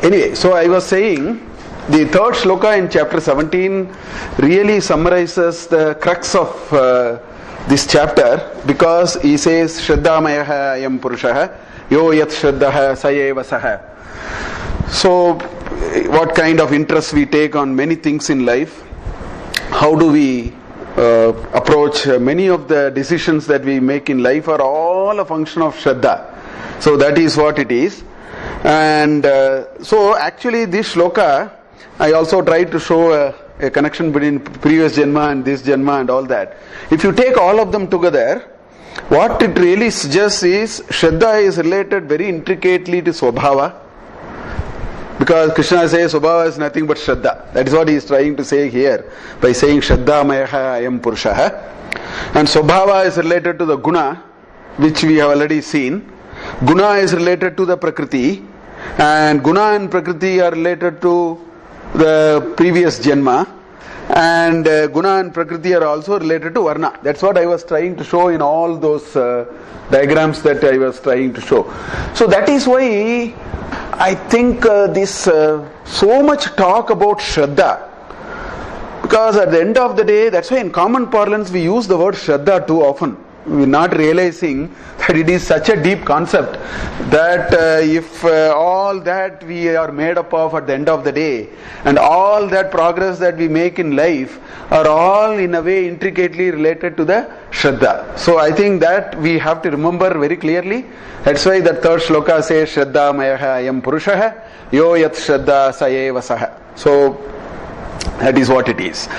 Anyway, so I was saying, the third shloka in chapter 17 really summarizes the crux of this chapter, because he says, Shraddhamayaha ayam purushaha, yo yat shraddhaha sayeva saha. So, what kind of interest we take on many things in life, how do we approach many of the decisions that we make in life are all a function of Shraddha. So that is what it is. And so actually this shloka, I also tried to show a connection between previous Janma and this Janma and all that. If you take all of them together, what it really suggests is Shraddha is related very intricately to Swabhava. Because Krishna says Swabhava is nothing but Shraddha. That is what he is trying to say here by saying Shraddhamayaha ayam purushaha. And Swabhava is related to the Guna, which we have already seen. Guna is related to the Prakriti, and Guna and Prakriti are related to the previous Janma, and Guna and Prakriti are also related to Varna. That's what I was trying to show in all those diagrams that I was trying to show. So that is why I think this so much talk about Shraddha, because at the end of the day, that's why in common parlance we use the word Shraddha too often. We are not realizing that it is such a deep concept that if all that we are made up of at the end of the day and all that progress that we make in life are all in a way intricately related to the Shraddha. So I think that we have to remember very clearly. That's why the third shloka says Shraddha mayaha ayam purushaha yo yat Shraddha sayeva saha. So that is what it is.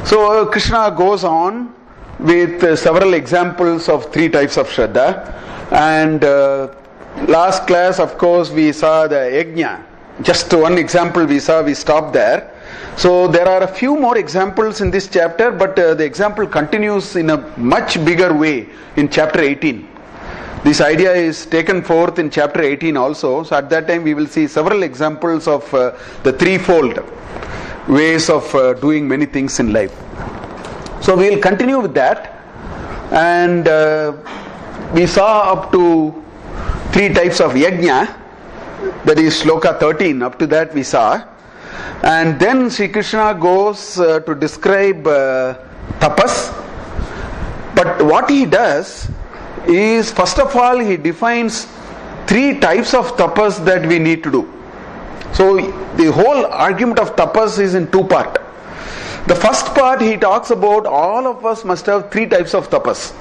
So Krishna goes on with several examples of three types of Shraddha. And last class, of course, we saw the Yajna. Just one example we saw, we stopped there. So there are a few more examples in this chapter, but the example continues in a much bigger way in chapter 18. This idea is taken forth in chapter 18 also. So at that time we will see several examples of the threefold ways of doing many things in life. So we will continue with that, and we saw up to three types of yajna, that is shloka 13, up to that we saw. And then Sri Krishna goes to describe tapas, but what he does is, first of all, he defines three types of tapas that we need to do. So the whole argument of tapas is in two parts. The first part, he talks about all of us must have three types of tapas.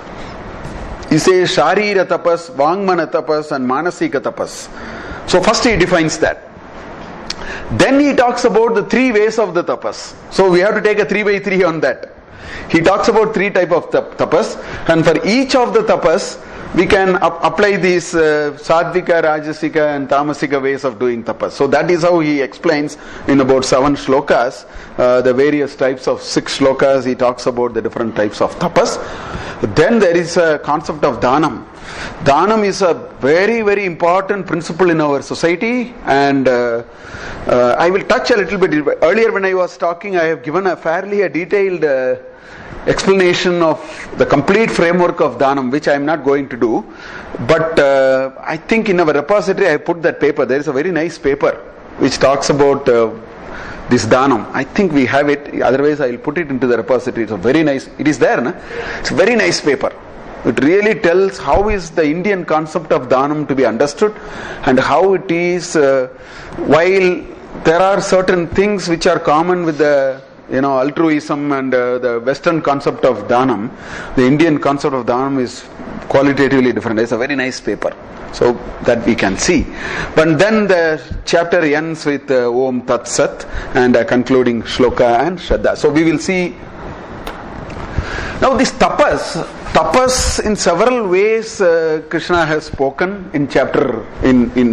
He says Sharira tapas, Vangmana tapas and Manasika tapas. So first he defines that. Then he talks about the three ways of the tapas. So we have to take a 3x3 on that. He talks about three types of tapas, and for each of the tapas we can apply these Sadvika, Rajasika and Tamasika ways of doing tapas. So that is how he explains in about 7 shlokas, the various types of 6 shlokas. He talks about the different types of tapas. Then there is a concept of dhanam. Dhanam is a very, very important principle in our society, and I will touch a little bit. Earlier when I was talking, I have given a fairly detailed explanation of the complete framework of dhanam, which I am not going to do. But I think in our repository I put that paper. There is a very nice paper which talks about this dhanam. I think we have it. Otherwise I will put it into the repository. It's a very nice. It is there, no? It's a very nice paper. It really tells how is the Indian concept of dhanam to be understood, and how it is, while there are certain things which are common with the altruism and the Western concept of dhanam, the Indian concept of dhanam is qualitatively different. It's a very nice paper, so that we can see. But then the chapter ends with Om Tat Sat and a concluding shloka and Shraddha. So we will see. Now this tapas in several ways Krishna has spoken in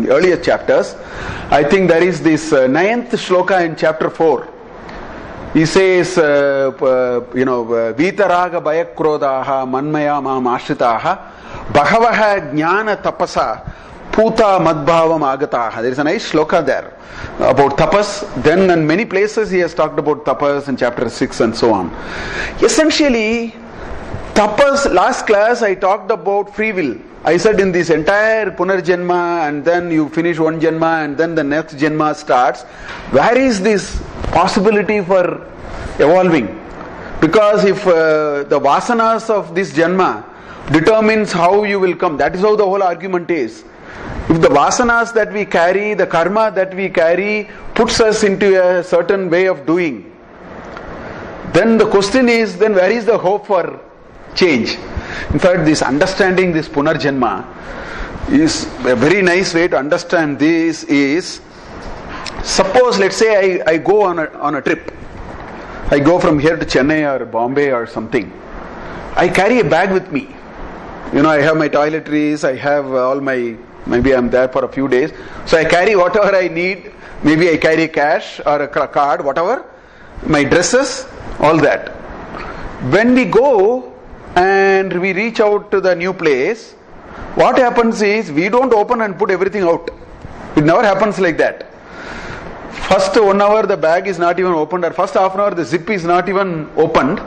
earlier chapters. I think there is this 9th shloka in chapter 4. He says, Vitaraga Bayakrodaha Manmaya Mam Ashritaha Bhagavaha Jnana Tapasa Puta Madbhavam Agataha. There is a nice shloka there about tapas. Then in many places he has talked about tapas in chapter 6 and so on. Essentially, Tapas, last class I talked about free will. I said in this entire Punarjanma, and then you finish one Janma and then the next Janma starts, where is this possibility for evolving? Because if the vasanas of this Janma determines how you will come, that is how the whole argument is. If the vasanas that we carry, the karma that we carry puts us into a certain way of doing, then the question is, then where is the hope for change? In fact, this understanding this Punarjanma is a very nice way to understand this is, suppose let's say I go on a trip. I go from here to Chennai or Bombay or something. I carry a bag with me. I have my toiletries, I have all my, maybe I'm there for a few days. So I carry whatever I need. Maybe I carry cash or a card, whatever. My dresses, all that. When we go and we reach out to the new place, what happens is we don't open and put everything out. It never happens like that. First 1 hour the bag is not even opened, or first half an hour the zip is not even opened.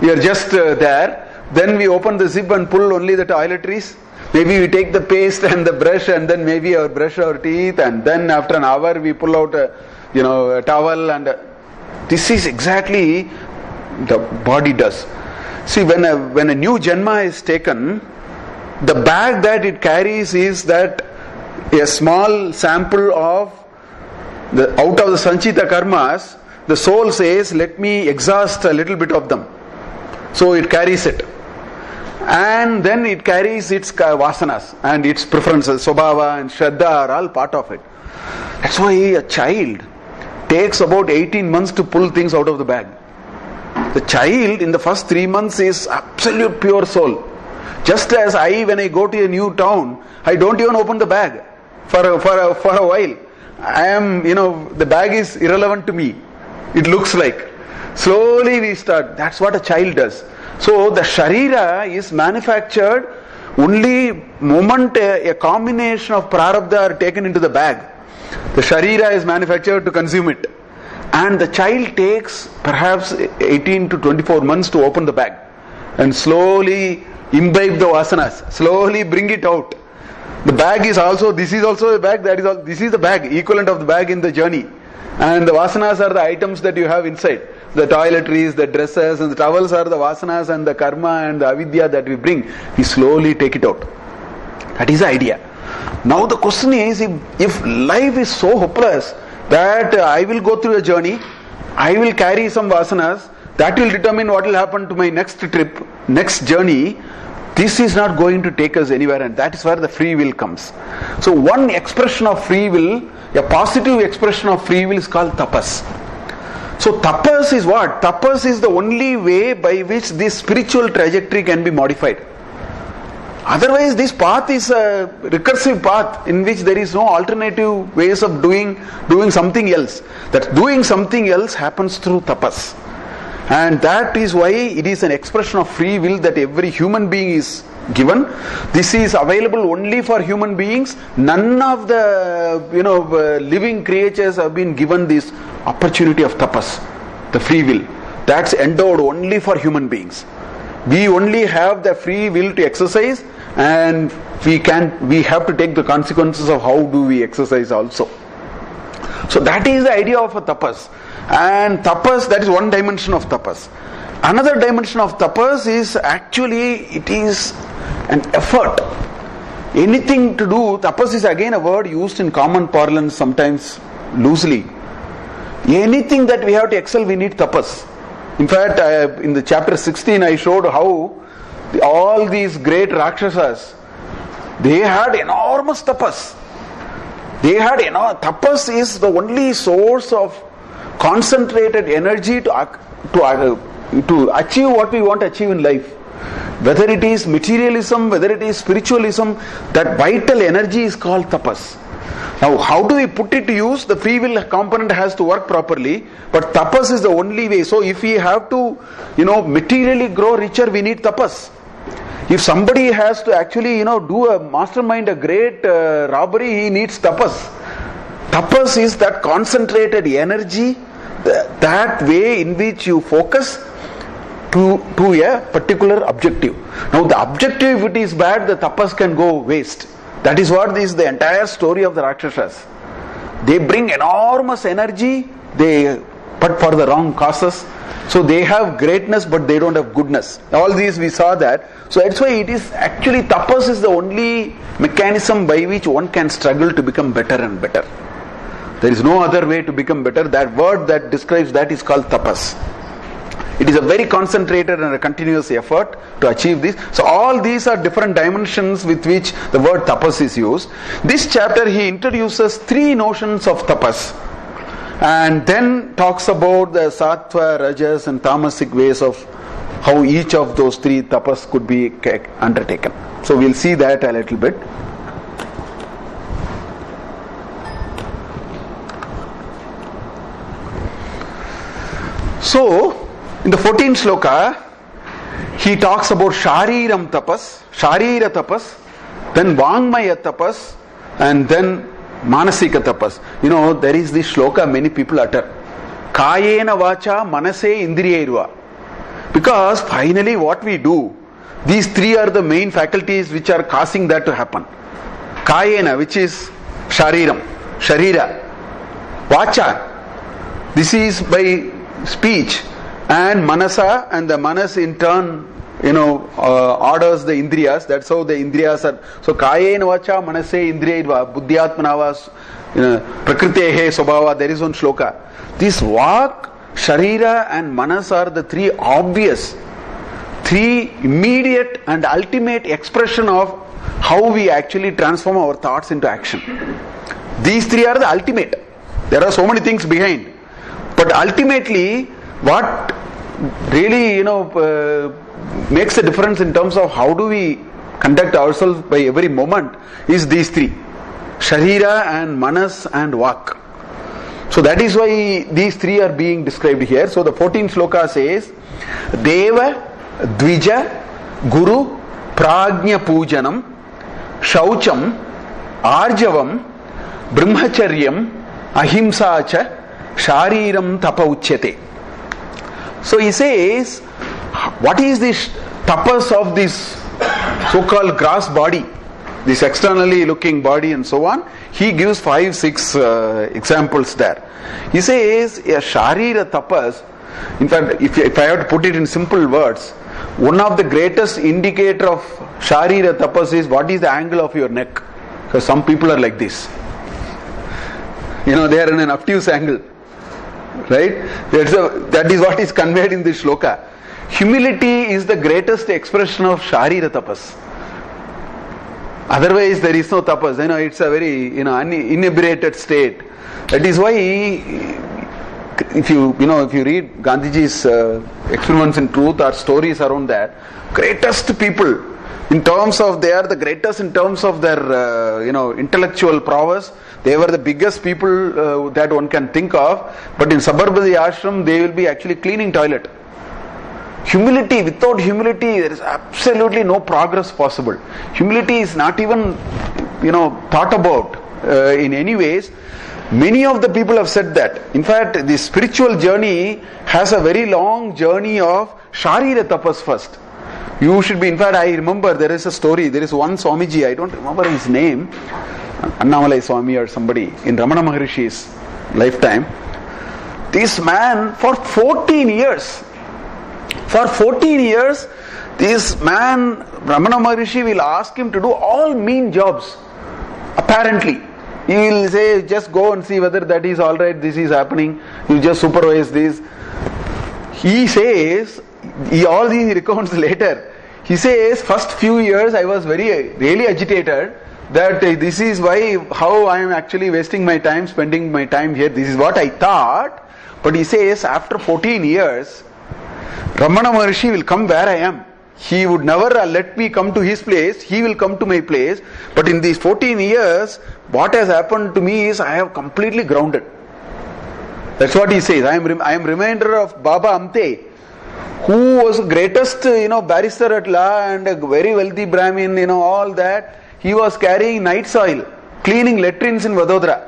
We are just there. Then we open the zip and pull only the toiletries. Maybe we take the paste and the brush and then maybe brush our teeth, and then after an hour we pull out a towel, and this is exactly the body does. See, when a new Janma is taken, the bag that it carries is that a small sample of out of the Sanchita karmas, the soul says, let me exhaust a little bit of them. So it carries it. And then it carries its vasanas and its preferences, Swabhava and Shraddha are all part of it. That's why a child takes about 18 months to pull things out of the bag. The child in the first 3 months is absolute pure soul. Just as when I go to a new town, I don't even open the bag for a while. I am, the bag is irrelevant to me. It looks like. Slowly we start. That's what a child does. So the Sharira is manufactured only moment a combination of prarabdha are taken into the bag. The Sharira is manufactured to consume it. And the child takes perhaps 18 to 24 months to open the bag and slowly imbibe the vasanas, slowly bring it out. The bag is also, this is also a bag, this is the bag, equivalent of the bag in the journey. And the vasanas are the items that you have inside. The toiletries, the dresses and the towels are the vasanas and the karma and the avidya that we bring. We slowly take it out. That is the idea. Now the question is, if life is so hopeless that I will go through a journey, I will carry some vasanas, that will determine what will happen to my next trip, next journey. This is not going to take us anywhere, and that is where the free will comes. So one expression of free will, a positive expression of free will is called tapas. So tapas is what? Tapas is the only way by which this spiritual trajectory can be modified. Otherwise this path is a recursive path in which there is no alternative ways of doing something else. That doing something else happens through tapas. And that is why it is an expression of free will that every human being is given. This is available only for human beings. None of the living creatures have been given this opportunity of tapas, the free will. That's endowed only for human beings. We only have the free will to exercise, and we have to take the consequences of how do we exercise also. So that is the idea of a tapas. And tapas, that is one dimension of tapas. Another dimension of tapas is actually it is an effort. Anything to do, tapas is again a word used in common parlance sometimes loosely. Anything that we have to excel, we need tapas. In fact, in the chapter 16 I showed how all these great Rakshasas, they had enormous tapas. Tapas is the only source of concentrated energy to achieve what we want to achieve in life. Whether it is materialism, whether it is spiritualism, that vital energy is called tapas. Now, how do we put it to use? The free will component has to work properly, but tapas is the only way. So, if we have to, materially grow richer, we need tapas. If somebody has to actually, do a mastermind, a great robbery, he needs tapas. Tapas is that concentrated energy, that way in which you focus to a particular objective. Now the objective, if it is bad, the tapas can go waste. That is what is the entire story of the Rakshasas. They bring enormous energy, but for the wrong causes. So they have greatness, but they don't have goodness. All these we saw that. So that's why it is actually tapas is the only mechanism by which one can struggle to become better and better. There is no other way to become better. That word that describes that is called tapas. It is a very concentrated and a continuous effort to achieve this. So all these are different dimensions with which the word tapas is used. This chapter he introduces three notions of tapas. And then talks about the sattva, rajas and tamasic ways of how each of those three tapas could be undertaken. So we'll see that a little bit. So, in the 14th sloka, he talks about Shariram tapas, Sharira tapas, then Vangmaya tapas, and then Manasika tapas. There is this shloka many people utter. Kayena vacha manase indriyairuva. Because finally what we do, these three are the main faculties which are causing that to happen. Kayena, which is Shariram, Sharira. Vacha, this is by speech. And Manasa, and the Manas in turn, orders the Indriyas. That's how the Indriyas are. So, Kayena vacha manase indriyaiva buddhyatmanavas prakritehe swabhava. There is one shloka. This Vak, Sharira and Manas are the three obvious, three immediate and ultimate expression of how we actually transform our thoughts into action. These three are the ultimate. There are so many things behind. But ultimately, what really, makes a difference in terms of how do we conduct ourselves by every moment is these three. Sharira and Manas and Vak. So that is why these three are being described here. So the 14th sloka says, Deva, Dvija, Guru, Prajna Pujanam, Shaucham, Arjavam, Brahmacharyam, Ahimsacha, Shariram Tapa Uchyate. So he says, what is this tapas of this so-called gross body, this externally looking body and so on? He gives 5-6 examples there. He says a Sharira tapas, in fact if I have to put it in simple words, one of the greatest indicator of Sharira tapas is what is the angle of your neck. Because some people are like this. They are in an obtuse angle. Right? That is what is conveyed in this shloka. Humility is the greatest expression of Sharira tapas. Otherwise there is no tapas. It's a very inebriated state. That is why if you read Gandhiji's experiments in truth or stories around that, greatest people in terms of, they are the greatest in terms of their intellectual prowess. They were the biggest people that one can think of, but in Sabarmati ashram they will be actually cleaning toilet. Humility, without humility there is absolutely no progress possible. Humility is not even thought about in any ways. Many of the people have said that. In fact, the spiritual journey has a very long journey of Sharira tapas first. You should be, in fact I remember there is a story, there is one Swamiji, I don't remember his name, Annamalai Swami or somebody, in Ramana Maharishi's lifetime. This man for 14 years, this man, Ramana Maharishi will ask him to do all mean jobs. Apparently. He will say, just go and see whether that is alright, this is happening, you just supervise this. He says, all these recounts later, he says, first few years I was really agitated that this is how I am actually wasting my time, spending my time here, this is what I thought. But he says, after 14 years, Ramana Maharshi will come where I am. He would never let me come to his place, he will come to my place. But in these 14 years, what has happened to me is I have completely grounded. That's what he says. I am reminder of Baba Amte, who was the greatest barrister at law and a very wealthy Brahmin, all that. He was carrying night soil, cleaning latrines in Vadodara.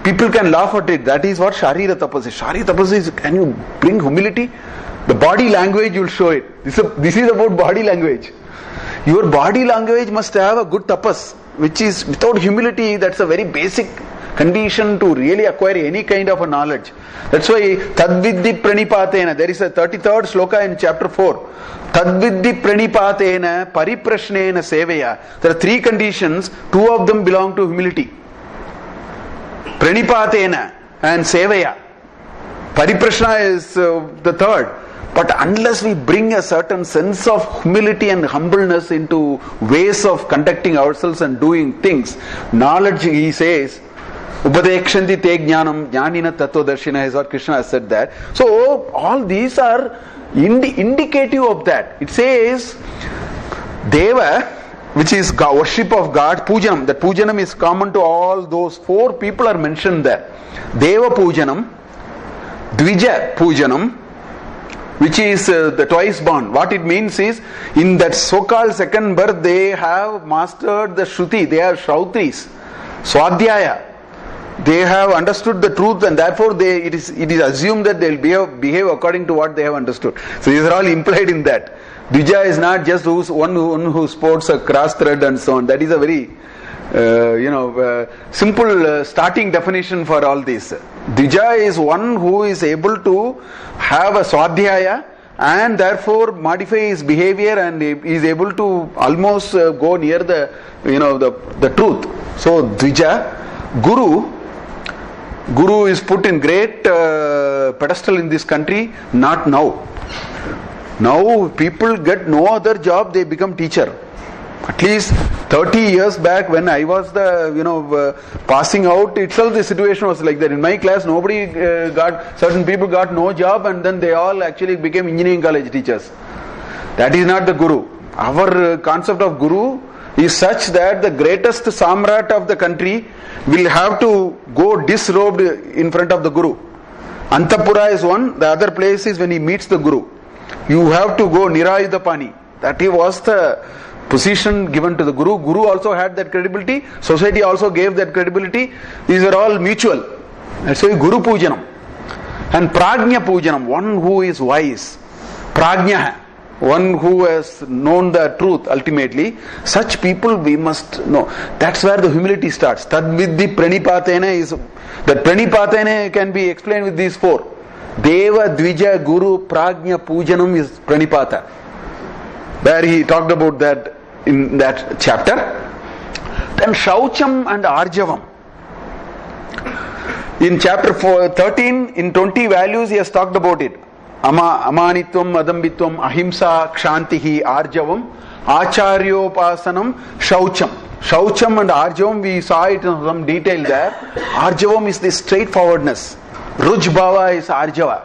People can laugh at it. That is what Sharira tapas is. Sharira tapas is, can you bring humility? The body language will show it. This is about body language. Your body language must have a good tapas, which is without humility, that's a very basic condition to really acquire any kind of a knowledge. That's why Tadviddi Pranipatena, there is a 33rd sloka in chapter 4. Tadviddi Pranipatena Pariprashnena Sevaya. There are three conditions, two of them belong to humility. Pranipatena and Sevaya. Pariprashna is the third. But unless we bring a certain sense of humility and humbleness into ways of conducting ourselves and doing things, knowledge, he says, Upadekshanti te jnanam jnanina tattva darshina is what Krishna has said that. So all these are indicative of that. It says Deva, which is worship of God, Pujanam. That Pujanam is common to all those four people are mentioned there. Deva Pujanam, Dvija Pujanam, which is the twice born. What it means is, in that so-called second birth, they have mastered the Shruti, they are Shrautris, Swadhyaya. They have understood the truth, and therefore it is assumed that they will behave according to what they have understood. So these are all implied in that. Dvija is not just one who sports a cross thread and so on. That is a very simple starting definition for all this. Dvija is one who is able to have a swadhyaya and therefore modify his behavior and is able to almost go near the truth. So Dvija, Guru is put in great pedestal in this country. Not now. Now people get no other job, they become teacher. At least 30 years back when I was passing out itself, the situation was like that. In my class, certain people got no job, and then they all actually became engineering college teachers. That is not the Guru. Our concept of Guru is such that the greatest Samrat of the country will have to go disrobed in front of the Guru. Antapura is one, the other place is when he meets the Guru. You have to go Nirayudapani. That was the position given to the Guru. Guru also had that credibility. Society also gave that credibility. These are all mutual. That's why Guru Pujanam. And Prajna Pujanam, one who is wise. Prajna, one who has known the truth ultimately. Such people we must know. That's where the humility starts. Tadviddi Pranipatena is, that Pranipatena can be explained with these four. Deva, Dvija, Guru, Prajna, Pujanam is Pranipata. Where he talked about that in that chapter. Then Shaucham and Arjavam. In chapter 13, in 20 values he has talked about it. Amanitvam, Adambitvam, Ahimsa, Kshantihi, Arjavam, Acharyopasanam, Shaucham. Shaucham and Arjavam, we saw it in some detail there. Arjavam is this straightforwardness. Rujbhava is Arjava.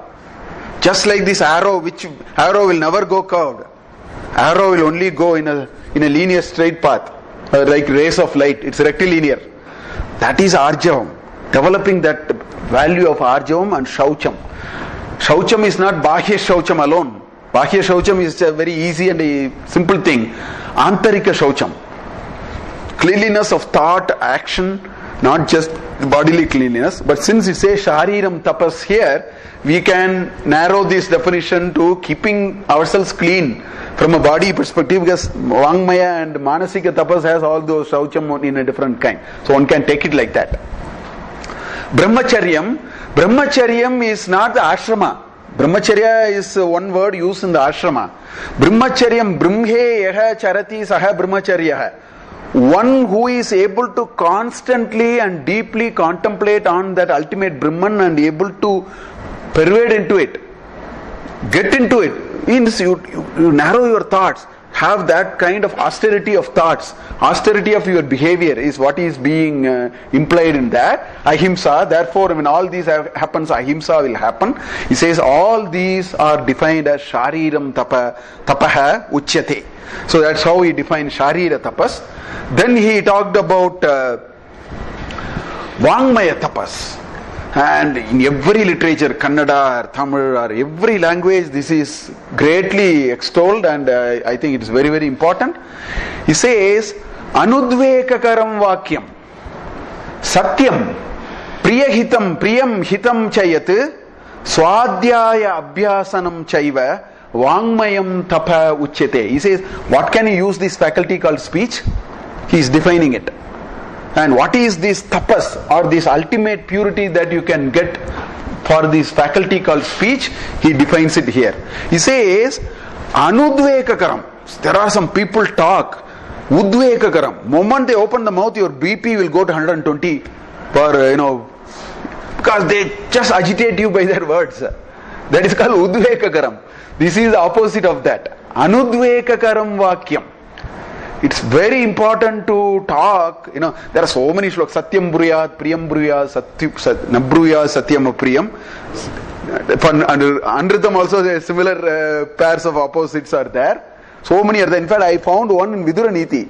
Just like this arrow, which arrow will never go curved. Arrow will only go in a linear straight path, like rays of light. It's rectilinear. That is Arjavam. Developing that value of Arjavam and Shaucham. Shaucham is not Bahya Shaucham alone. Bahya Shaucham is a very easy and a simple thing. Antarika Shaucham. Cleanliness of thought, action, not just bodily cleanliness. But since it says Shariram Tapas here, we can narrow this definition to keeping ourselves clean from a body perspective, because Vangmaya and Manasika Tapas has all those Shaucham in a different kind. So one can take it like that. Brahmacharyam is not the ashrama. Brahmacharya is one word used in the ashrama. Brahmacharyam, Brahmhe yaha charati saha brahmacharya. One who is able to constantly and deeply contemplate on that ultimate Brahman and able to pervade into it, get into it, means you narrow your thoughts, have that kind of austerity of thoughts, austerity of your behavior is what is being implied in that. Ahimsa, therefore when all these happens, ahimsa will happen. He says all these are defined as Shariram Tapaha Uchyate. So that's how he defined Sharira Tapas. Then he talked about Vangmaya Tapas. And in every literature, Kannada or Tamil or every language, this is greatly extolled, and I think it is very, very important. He says, Anudvekakaram Vakyam, Satyam, Priyahitam, Priyam Hitam Chayat, Swadhyaya abhyasanam chaiva Vangmayam tapa uchyate. He says, what can you use this faculty called speech? He is defining it. And what is this tapas or this ultimate purity that you can get for this faculty called speech? He defines it here. He says, Anudvekakaram. There are some people talk. Udvekakaram. Moment they open the mouth, your BP will go to 120 per, because they just agitate you by their words. That is called Udvekakaram. This is the opposite of that. Anudvekakaram vakyam. It's very important to talk. There are so many shlokas. Satyam bruyat, priyam bruyat, nabruyat, satyam apriyam. Under them also there are similar pairs of opposites are there. So many are there. In fact, I found one in Viduraniti.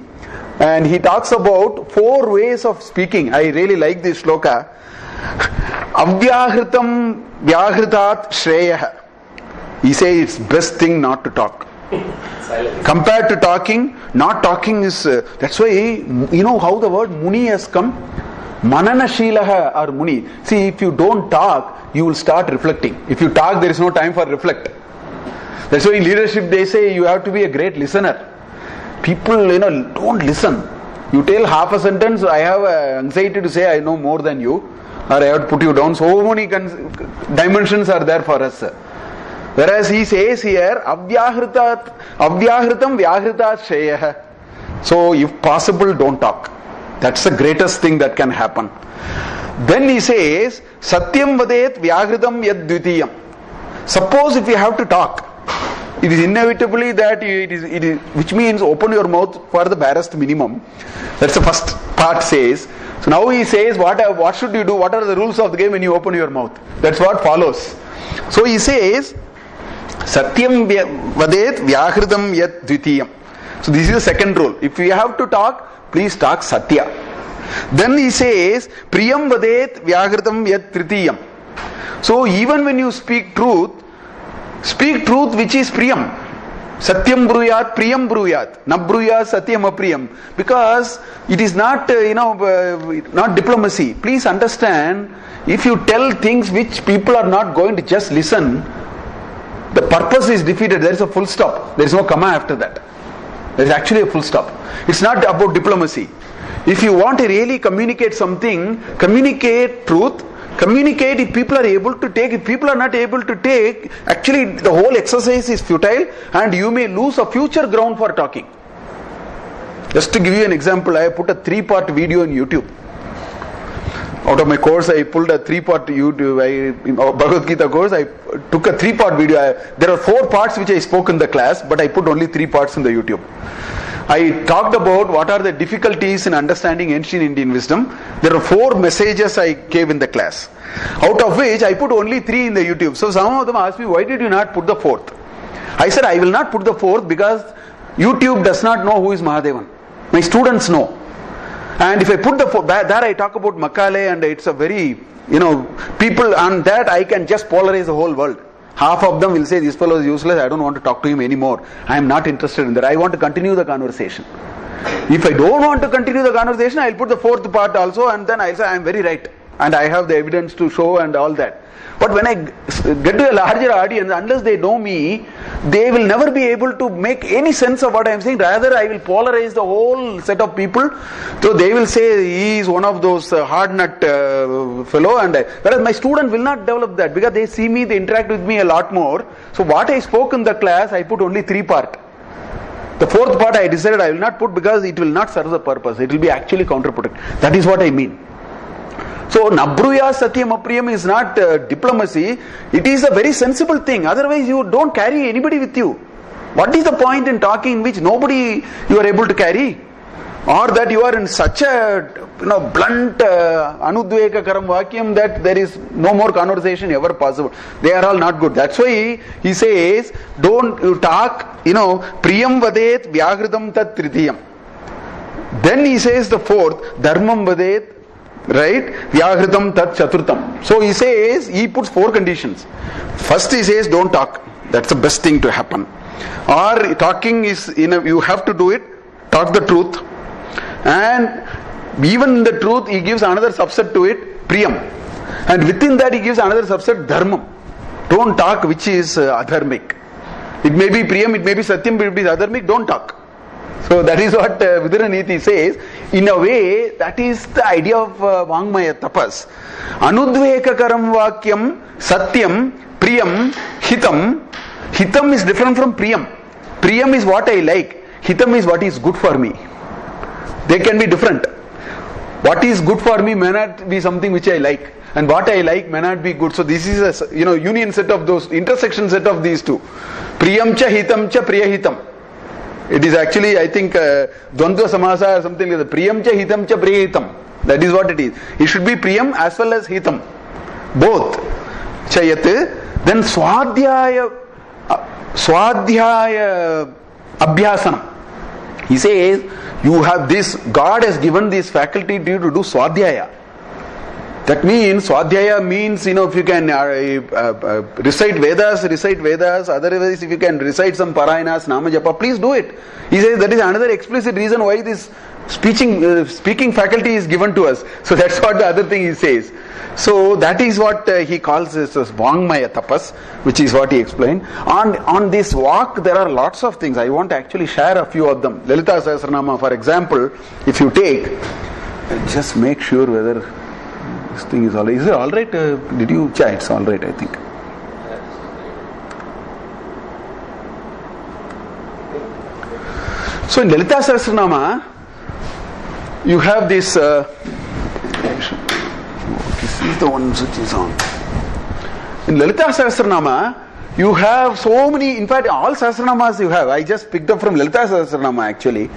And he talks about 4 ways of speaking. I really like this shloka. Avyahritam vyahritat shreyah. He says it's best thing not to talk. Compared to talking, not talking is, that's why, how the word Muni has come? Manana Shilaha or Muni. See, if you don't talk, you will start reflecting. If you talk, there is no time for reflect. That's why in leadership they say you have to be a great listener. People, don't listen. You tell half a sentence, I have anxiety to say I know more than you, or I have to put you down. So many dimensions are there for us. Whereas he says here, Avyahritam vyahritat sheyah. So if possible, don't talk. That's the greatest thing that can happen. Then he says, Satyam vadet vyahritam yad dvitiyam. Suppose if you have to talk, it is inevitably that it is, which means open your mouth for the barest minimum. That's the first part says. So now he says, what should you do? What are the rules of the game when you open your mouth? That's what follows. So he says, Satyam vadet vyahritam yat dvitiyam. So this is the second rule. If you have to talk, please talk Satya. Then he says, Priyam vadet vyahritam yat tritiyam. So even when you speak truth which is Priyam. Satyam bruyat, Priyam bruyat. Nabruyat, Satyam apriyam. Because it is not, not diplomacy. Please understand, if you tell things which people are not going to just listen, the purpose is defeated. There is a full stop. There is no comma after that. There is actually a full stop. It's not about diplomacy. If you want to really communicate something, communicate truth, communicate if people are able to take. If people are not able to take, actually the whole exercise is futile and you may lose a future ground for talking. Just to give you an example, I put a 3-part video on YouTube. Out of my course, I pulled a 3-part YouTube, in Bhagavad Gita course, I took a 3-part video. There are 4 parts which I spoke in the class, but I put only 3 parts in the YouTube. I talked about what are the difficulties in understanding ancient Indian wisdom. There are 4 messages I gave in the class, out of which I put only 3 in the YouTube. So some of them asked me, why did you not put the 4th? I said, I will not put the 4th because YouTube does not know who is Mahadevan. My students know. And if I put the 4th, there I talk about Makale, and it's a very, people on that I can just polarize the whole world. Half of them will say, this fellow is useless, I don't want to talk to him anymore. I am not interested in that. I want to continue the conversation. If I don't want to continue the conversation, I will put the 4th part also, and then I will say, I am very right. And I have the evidence to show and all that. But when I get to a larger audience, unless they know me, they will never be able to make any sense of what I am saying. Rather, I will polarize the whole set of people. So they will say he is one of those hard nut fellow. Whereas my student will not develop that because they see me, they interact with me a lot more. So what I spoke in the class, I put only 3 part. The 4th part I decided I will not put because it will not serve the purpose. It will be actually counterproductive. That is what I mean. So, Nabruya Satyam Apriyam is not diplomacy. It is a very sensible thing. Otherwise, you don't carry anybody with you. What is the point in talking in which nobody you are able to carry? Or that you are in such a blunt Anudveka Karam Vakyam that there is no more conversation ever possible. They are all not good. That's why he says, don't you talk, Priyam Vadet Vyagritam Tat Tritiyam. Then he says the 4th, Dharmam Vadet. Right? Vyahritam tat chaturtam. So he says, he puts 4 conditions. First he says, don't talk. That's the best thing to happen. Or talking is, you have to do it. Talk the truth. And even in the truth, he gives another subset to it, priyam. And within that he gives another subset, dharmam. Don't talk which is adharmic. It may be priyam, it may be satyam, but if it is adharmic, don't talk. So that is what Viduraniti says. In a way, that is the idea of Vangmaya tapas. Anudvekakaram vakyam, satyam, priyam, hitam. Hitam is different from priyam. Priyam is what I like. Hitam is what is good for me. They can be different. What is good for me may not be something which I like, and what I like may not be good. So this is a union set of those, intersection set of these two. Priyam cha hitam cha priyahitam. It is actually, I think, Dvandva Samasa or something like that. Priyam cha hitam cha priyahitam. That is what it is. It should be priyam as well as hitam. Both. Chayat. Then swadhyaya abhyasanam. He says, you have this, God has given this faculty to you to do swadhyaya. That means, swadhyaya means, if you can recite Vedas, otherwise if you can recite some Parayanas, Namajapa, please do it. He says that is another explicit reason why this speaking faculty is given to us. So that's what the other thing he says. So that is what he calls this as Vangmaya tapas, which is what he explained. On this walk, there are lots of things. I want to actually share a few of them. Lalita Sahasranama, for example, if you take, just make sure whether this thing is alright. Is it alright? Did you check? It's alright, I think. So in Lalita Sahasranama, you have this. This is the one which is on. In Lalita Sahasranama, you have so many, in fact, all Sahasranamas you have. I just picked up from Lalita Sahasranama actually.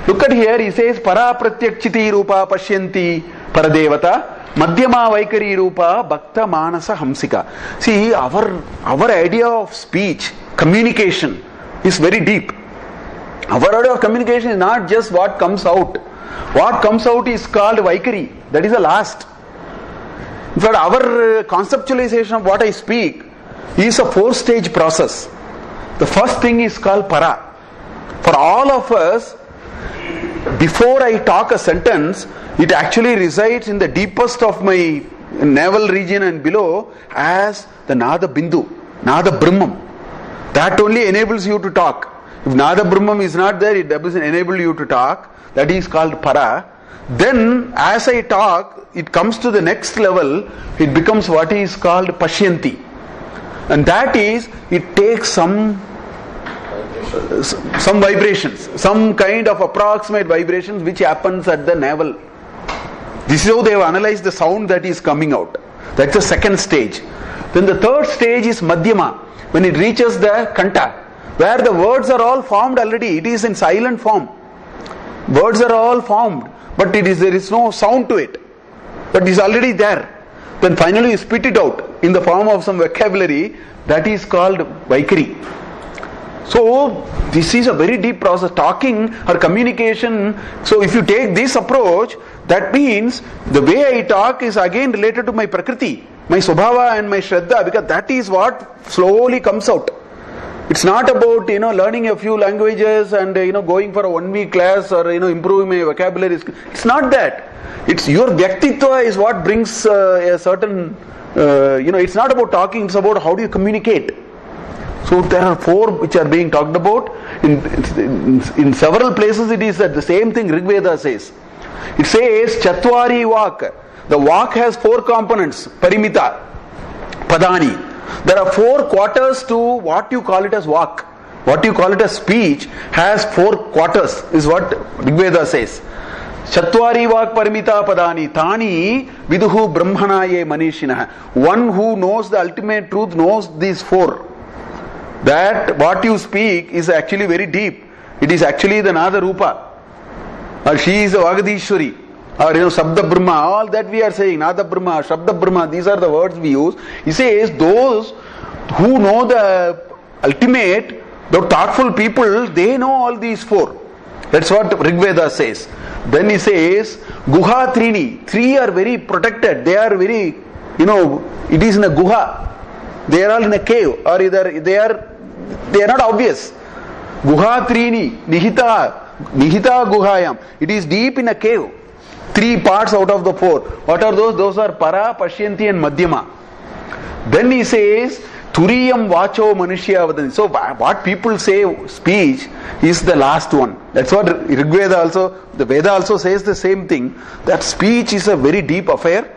Look at here, he says, Para pratyakchiti rupa pashyanti paradevata. Madhyama Vaikari Rupa Bhakta Manasa Hamsika. See, our idea of speech, communication is very deep. Our idea of communication is not just what comes out. What comes out is called Vaikari. That is the last. In fact, our conceptualization of what I speak is a 4-stage process. The first thing is called Para. For all of us, before I talk a sentence, it actually resides in the deepest of my navel region and below as the Nada Bindu, Nada Brahmam. That only enables you to talk. If Nada Brahmam is not there, it doesn't enable you to talk. That is called Para. Then as I talk, it comes to the next level, it becomes what is called Pashyanti. And that is, it takes some vibrations, some kind of approximate vibrations which happens at the navel. This is how they have analyzed the sound that is coming out. That's the second stage. Then the third stage is Madhyama, when it reaches the Kanta, where the words are all formed already. It is in silent form. Words are all formed, but there is no sound to it. But it is already there. Then finally you spit it out in the form of some vocabulary. That is called Vaikari. So this is a very deep process. Talking or communication. So if you take this approach, that means the way I talk is again related to my Prakriti, my Swabhava and my Shraddha, because that is what slowly comes out. It's not about learning a few languages and going for a 1-week class or improving my vocabulary. It's not that. It's your Vyaktitva is what brings a certain it's not about talking, it's about how do you communicate. So there are 4 which are being talked about. In several places it is that the same thing Rigveda says. It says Chatvari Vak. The Vak has 4 components. Parimita, Padani. There are 4 quarters to what you call it as Vak. What you call it as speech has 4 quarters is what Rigveda says. Chatvari Vak Parimita Padani Tani Viduhu Brahmanaye Manishina. One who knows the ultimate truth knows these 4. That what you speak is actually very deep. It is actually the Nada Rupa. Or she is a Vagadishwari. Or Sabda Brahma. All that we are saying. Nada Brahma, Shabda Brahma. These are the words we use. He says those who know the ultimate, the thoughtful people, they know all these 4. That's what Rigveda says. Then he says Guha Trini. 3 are very protected. They are very, it is in a Guha. They are all in a cave. Or either they are not obvious. Guha Trini, Nihita Guhayam. It is deep in a cave. 3 parts out of the 4. What are those? Those are Para, Pashyanti and Madhyama. Then he says, Turiyam vacho manushya vadani. So what people say speech is the last one. That's what Rigveda also, the Veda also says the same thing, that speech is a very deep affair.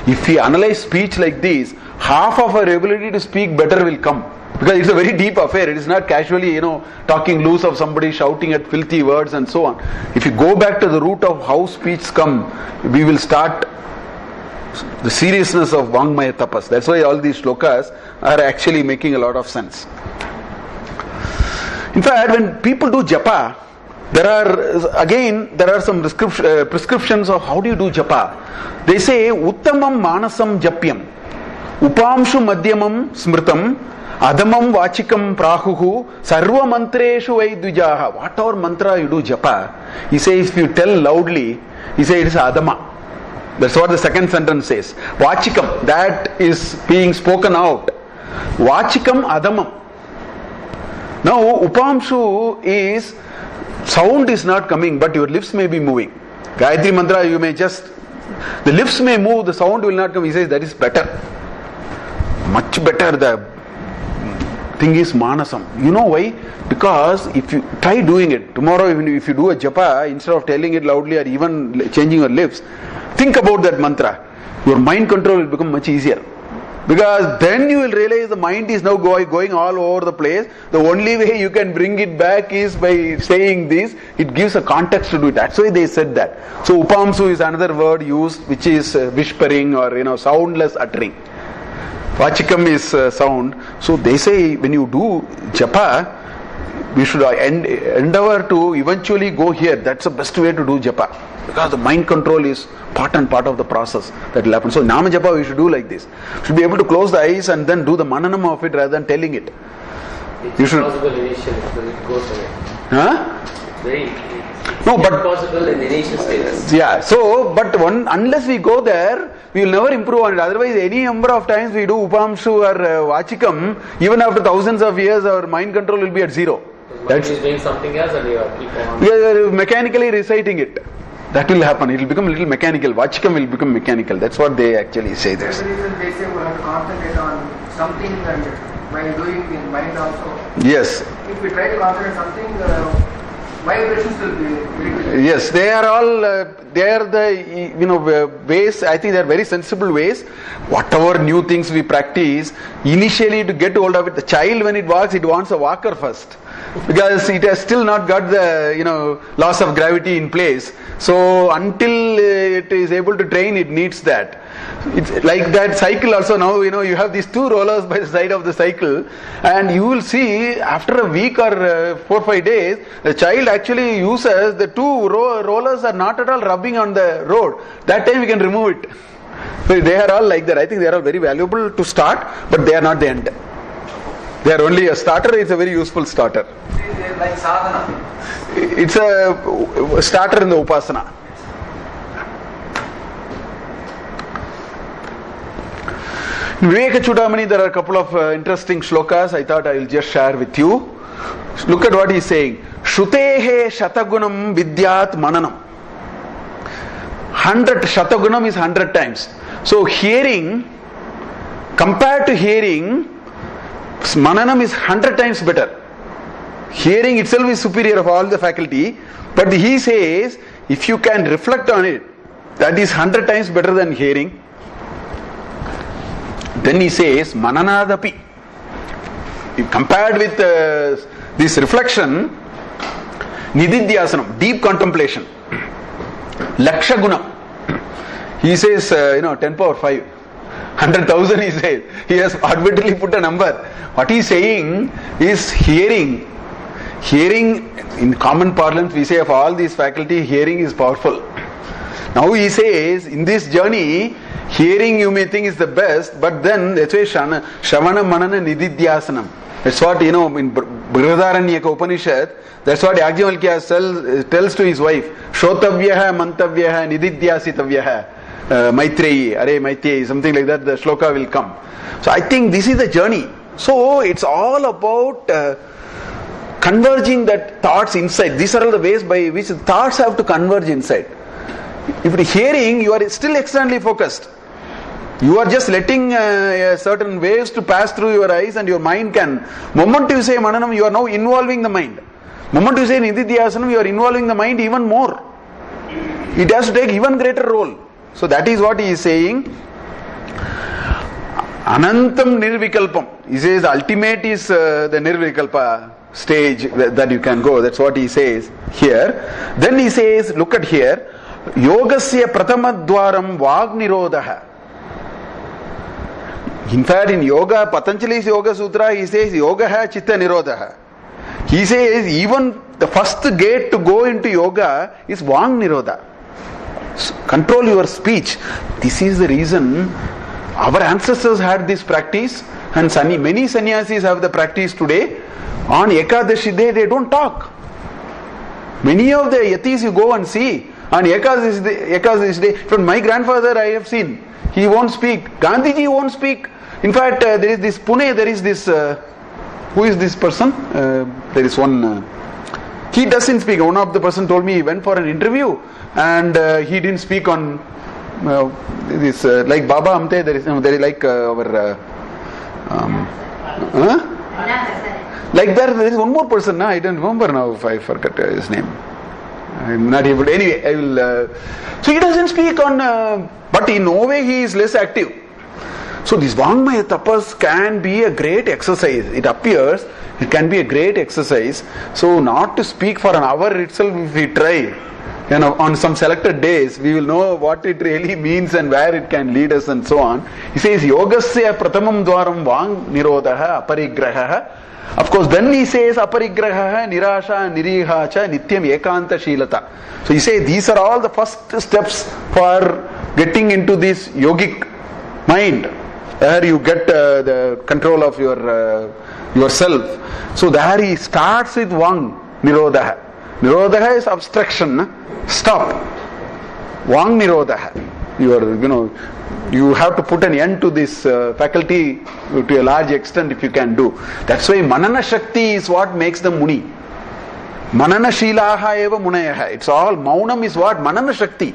If we analyze speech like this, half of our ability to speak better will come. Because it's a very deep affair. It is not casually, talking loose of somebody, shouting at filthy words and so on. If you go back to the root of how speech come, we will start the seriousness of Vangmaya Tapas. That's why all these shlokas are actually making a lot of sense. In fact, when people do japa, there are some prescriptions of how do you do japa. They say, Uttamam manasam japyam, upamshu madhyamam smritam, adamam vachikam prahuhu, sarva mantreshu vaidvijaha. Whatever mantra you do japa, he says if you tell loudly, he says it is adama. That's what the second sentence says. Vachikam, that is being spoken out. Vachikam adamam. Now, upamshu is, sound is not coming, but your lips may be moving. Gayatri mantra, you may just, the lips may move, the sound will not come. He says that is better. Much better. The thing is manasam. You know why? Because if you try doing it, tomorrow if you do a japa, instead of telling it loudly or even changing your lips, think about that mantra. Your mind control will become much easier. Because then you will realize the mind is now going all over the place. The only way you can bring it back is by saying this. It gives a context to do it. That's why they said that. So upamsu is another word used, which is whispering or soundless uttering. Vachikam is sound. So they say when you do japa, we should endeavor to eventually go here. That's the best way to do japa. Because the mind control is part and part of the process that will happen. So Nama Japa we should do like this. We should be able to close the eyes and then do the mananam of it rather than telling it. It's possible initially, so it goes away. Huh? It's very possible in the initial stages. Yeah, so, but unless we go there, we will never improve on it. Otherwise, any number of times we do upamshu or vachikam, even after thousands of years, our mind control will be at zero. Mind is doing something else and you keep on. We are mechanically reciting it. That will happen. It will become a little mechanical. Vachikam will become mechanical. That's what they actually say there. The reason they say we have to concentrate on something and while doing in mind also. Yes. If we try to concentrate something, vibrations will be. Yes, they are all. They are the ways. I think they are very sensible ways. Whatever new things we practice, initially to get hold of it, the child when it walks, it wants a walker first. Because it has still not got the laws of gravity in place. So until it is able to train, it needs that. It's like that cycle also. Now you have these two rollers by the side of the cycle, and you will see after a week or 4-5 days, the child actually uses the two rollers are not at all rubbing on the road. That time we can remove it. So they are all like that. I think they are all very valuable to start, but they are not the end. They are only a starter. It's a very useful starter. They are like sadhana. It's a starter in the upasana. In Viveka Chudamani, there are a couple of interesting shlokas. I thought I will just share with you. Look at what he is saying. Shrutehe shatagunam vidyat mananam. 100 shatagunam is 100 times. So hearing, compared to hearing, mananam is 100 times better. Hearing itself is superior of all the faculty, but he says if you can reflect on it, that is 100 times better than hearing. Then he says mananadapi. Compared with this reflection, nididhyasanam, deep contemplation, lakshagunam. He says 10 power 5. 100,000 he says. He has arbitrarily put a number. What he is saying is hearing. Hearing, in common parlance, we say of all these faculty, hearing is powerful. Now he says, in this journey, hearing you may think is the best, but then that's why Shravana Manana Nididhyasanam. That's what, in Brihadaranyaka Upanishad, that's what Yajnavalkya tells to his wife. Shotavyaha, Mantavyaha, Nididhyasitavyaha, Maitreyi, Are Maitreyi, something like that, the shloka will come. So I think this is the journey. So it's all about converging that thoughts inside. These are all the ways by which thoughts have to converge inside. If it is hearing, you are still externally focused. You are just letting certain waves to pass through your eyes and your mind can. Moment you say Mananam, you are now involving the mind. Moment you say Nididhyasanam, you are involving the mind even more. It has to take even greater role. So that is what he is saying. Anantam Nirvikalpam. He says ultimate is the Nirvikalpa stage that you can go. That's what he says here. Then he says, look at here. Yogasya Prathamadwaram Vagnirodha. In fact, in Yoga, Patanjali's Yoga Sutra, he says Yoga hai Chitta Nirodha. He says even the first gate to go into Yoga is Vang Nirodha. Control your speech. This is the reason our ancestors had this practice, and many sannyasis have the practice today. On Ekadashi day, they don't talk. Many of the yatis you go and see, on Ekadashi day, from my grandfather I have seen, he won't speak. Gandhiji won't speak. In fact, there is this Pune, there is this, who is this person? There is one, he doesn't speak. One of the person told me he went for an interview and he didn't speak on this, like Baba Amte, there is like our, like there is one more person, I don't remember now if I forgot his name. I'm not able to, anyway, I will, so he doesn't speak on, but in no way he is less active. So this Vangmaya tapas can be a great exercise. It appears it can be a great exercise. So not to speak for an hour itself, if we try, on some selected days, we will know what it really means and where it can lead us and so on. He says, Yogasya Prathamam Dwaram Vang Nirodha Aparigraha. Of course, then he says Aparigraha, Nirasha, Niriha cha Nityam Ekanta Shilata. So he says these are all the first steps for getting into this yogic mind, where you get the control of yourself. So there he starts with Vang Nirodha. Nirodha is obstruction. Stop. Vang Nirodha. You have to put an end to this faculty to a large extent if you can do. That's why Manana Shakti is what makes them Muni. Manana Shilaha eva Munayaha. It's all, Maunam is what? Manana Shakti.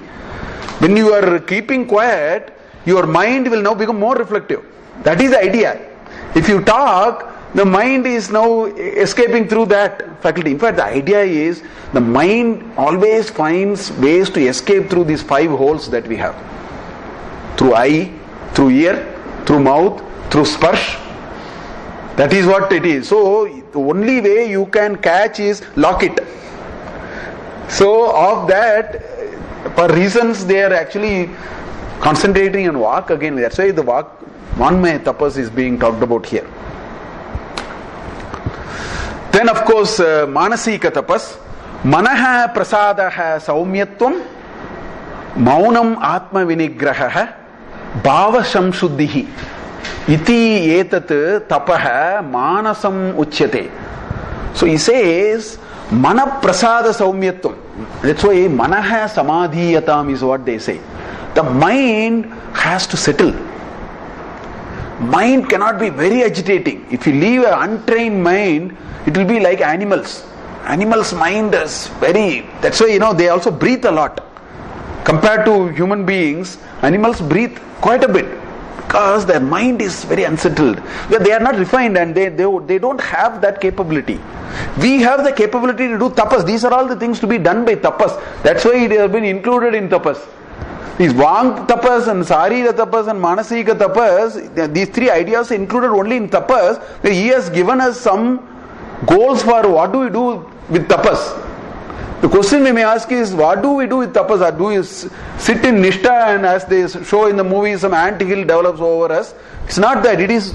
When you are keeping quiet, your mind will now become more reflective. That is the idea. If you talk, the mind is now escaping through that faculty. In fact, the idea is the mind always finds ways to escape through these 5 holes that we have. Through eye, through ear, through mouth, through sparsh. That is what it is. So, the only way you can catch is lock it. So, of that, for reasons they are actually concentrating on Vak again. That's why the Vangmaya tapas is being talked about here. Then of course Manasika tapas. Manaha prasadaha saumyatvam Maunam atma vinigraha Bhava samshuddhihi Iti etat tapaha manasam uchyate. So he says Mana prasada saumyatvam. That's why Manaha samadhiyatam is what they say. The mind has to settle. Mind cannot be very agitating. If you leave an untrained mind, it will be like animals. Animals' mind is very, that's why they also breathe a lot. Compared to human beings, animals breathe quite a bit because their mind is very unsettled. They are not refined and they don't have that capability. We have the capability to do tapas. These are all the things to be done by tapas. That's why it has been included in tapas. These Vang tapas and Sarira tapas and Manasika tapas, these 3 ideas are included only in tapas. He has given us some goals for what do we do with tapas. The question we may ask is, what do we do with tapas? Or do we sit in Nishtha and as they show in the movie, some ant-hill develops over us? It's not that. It is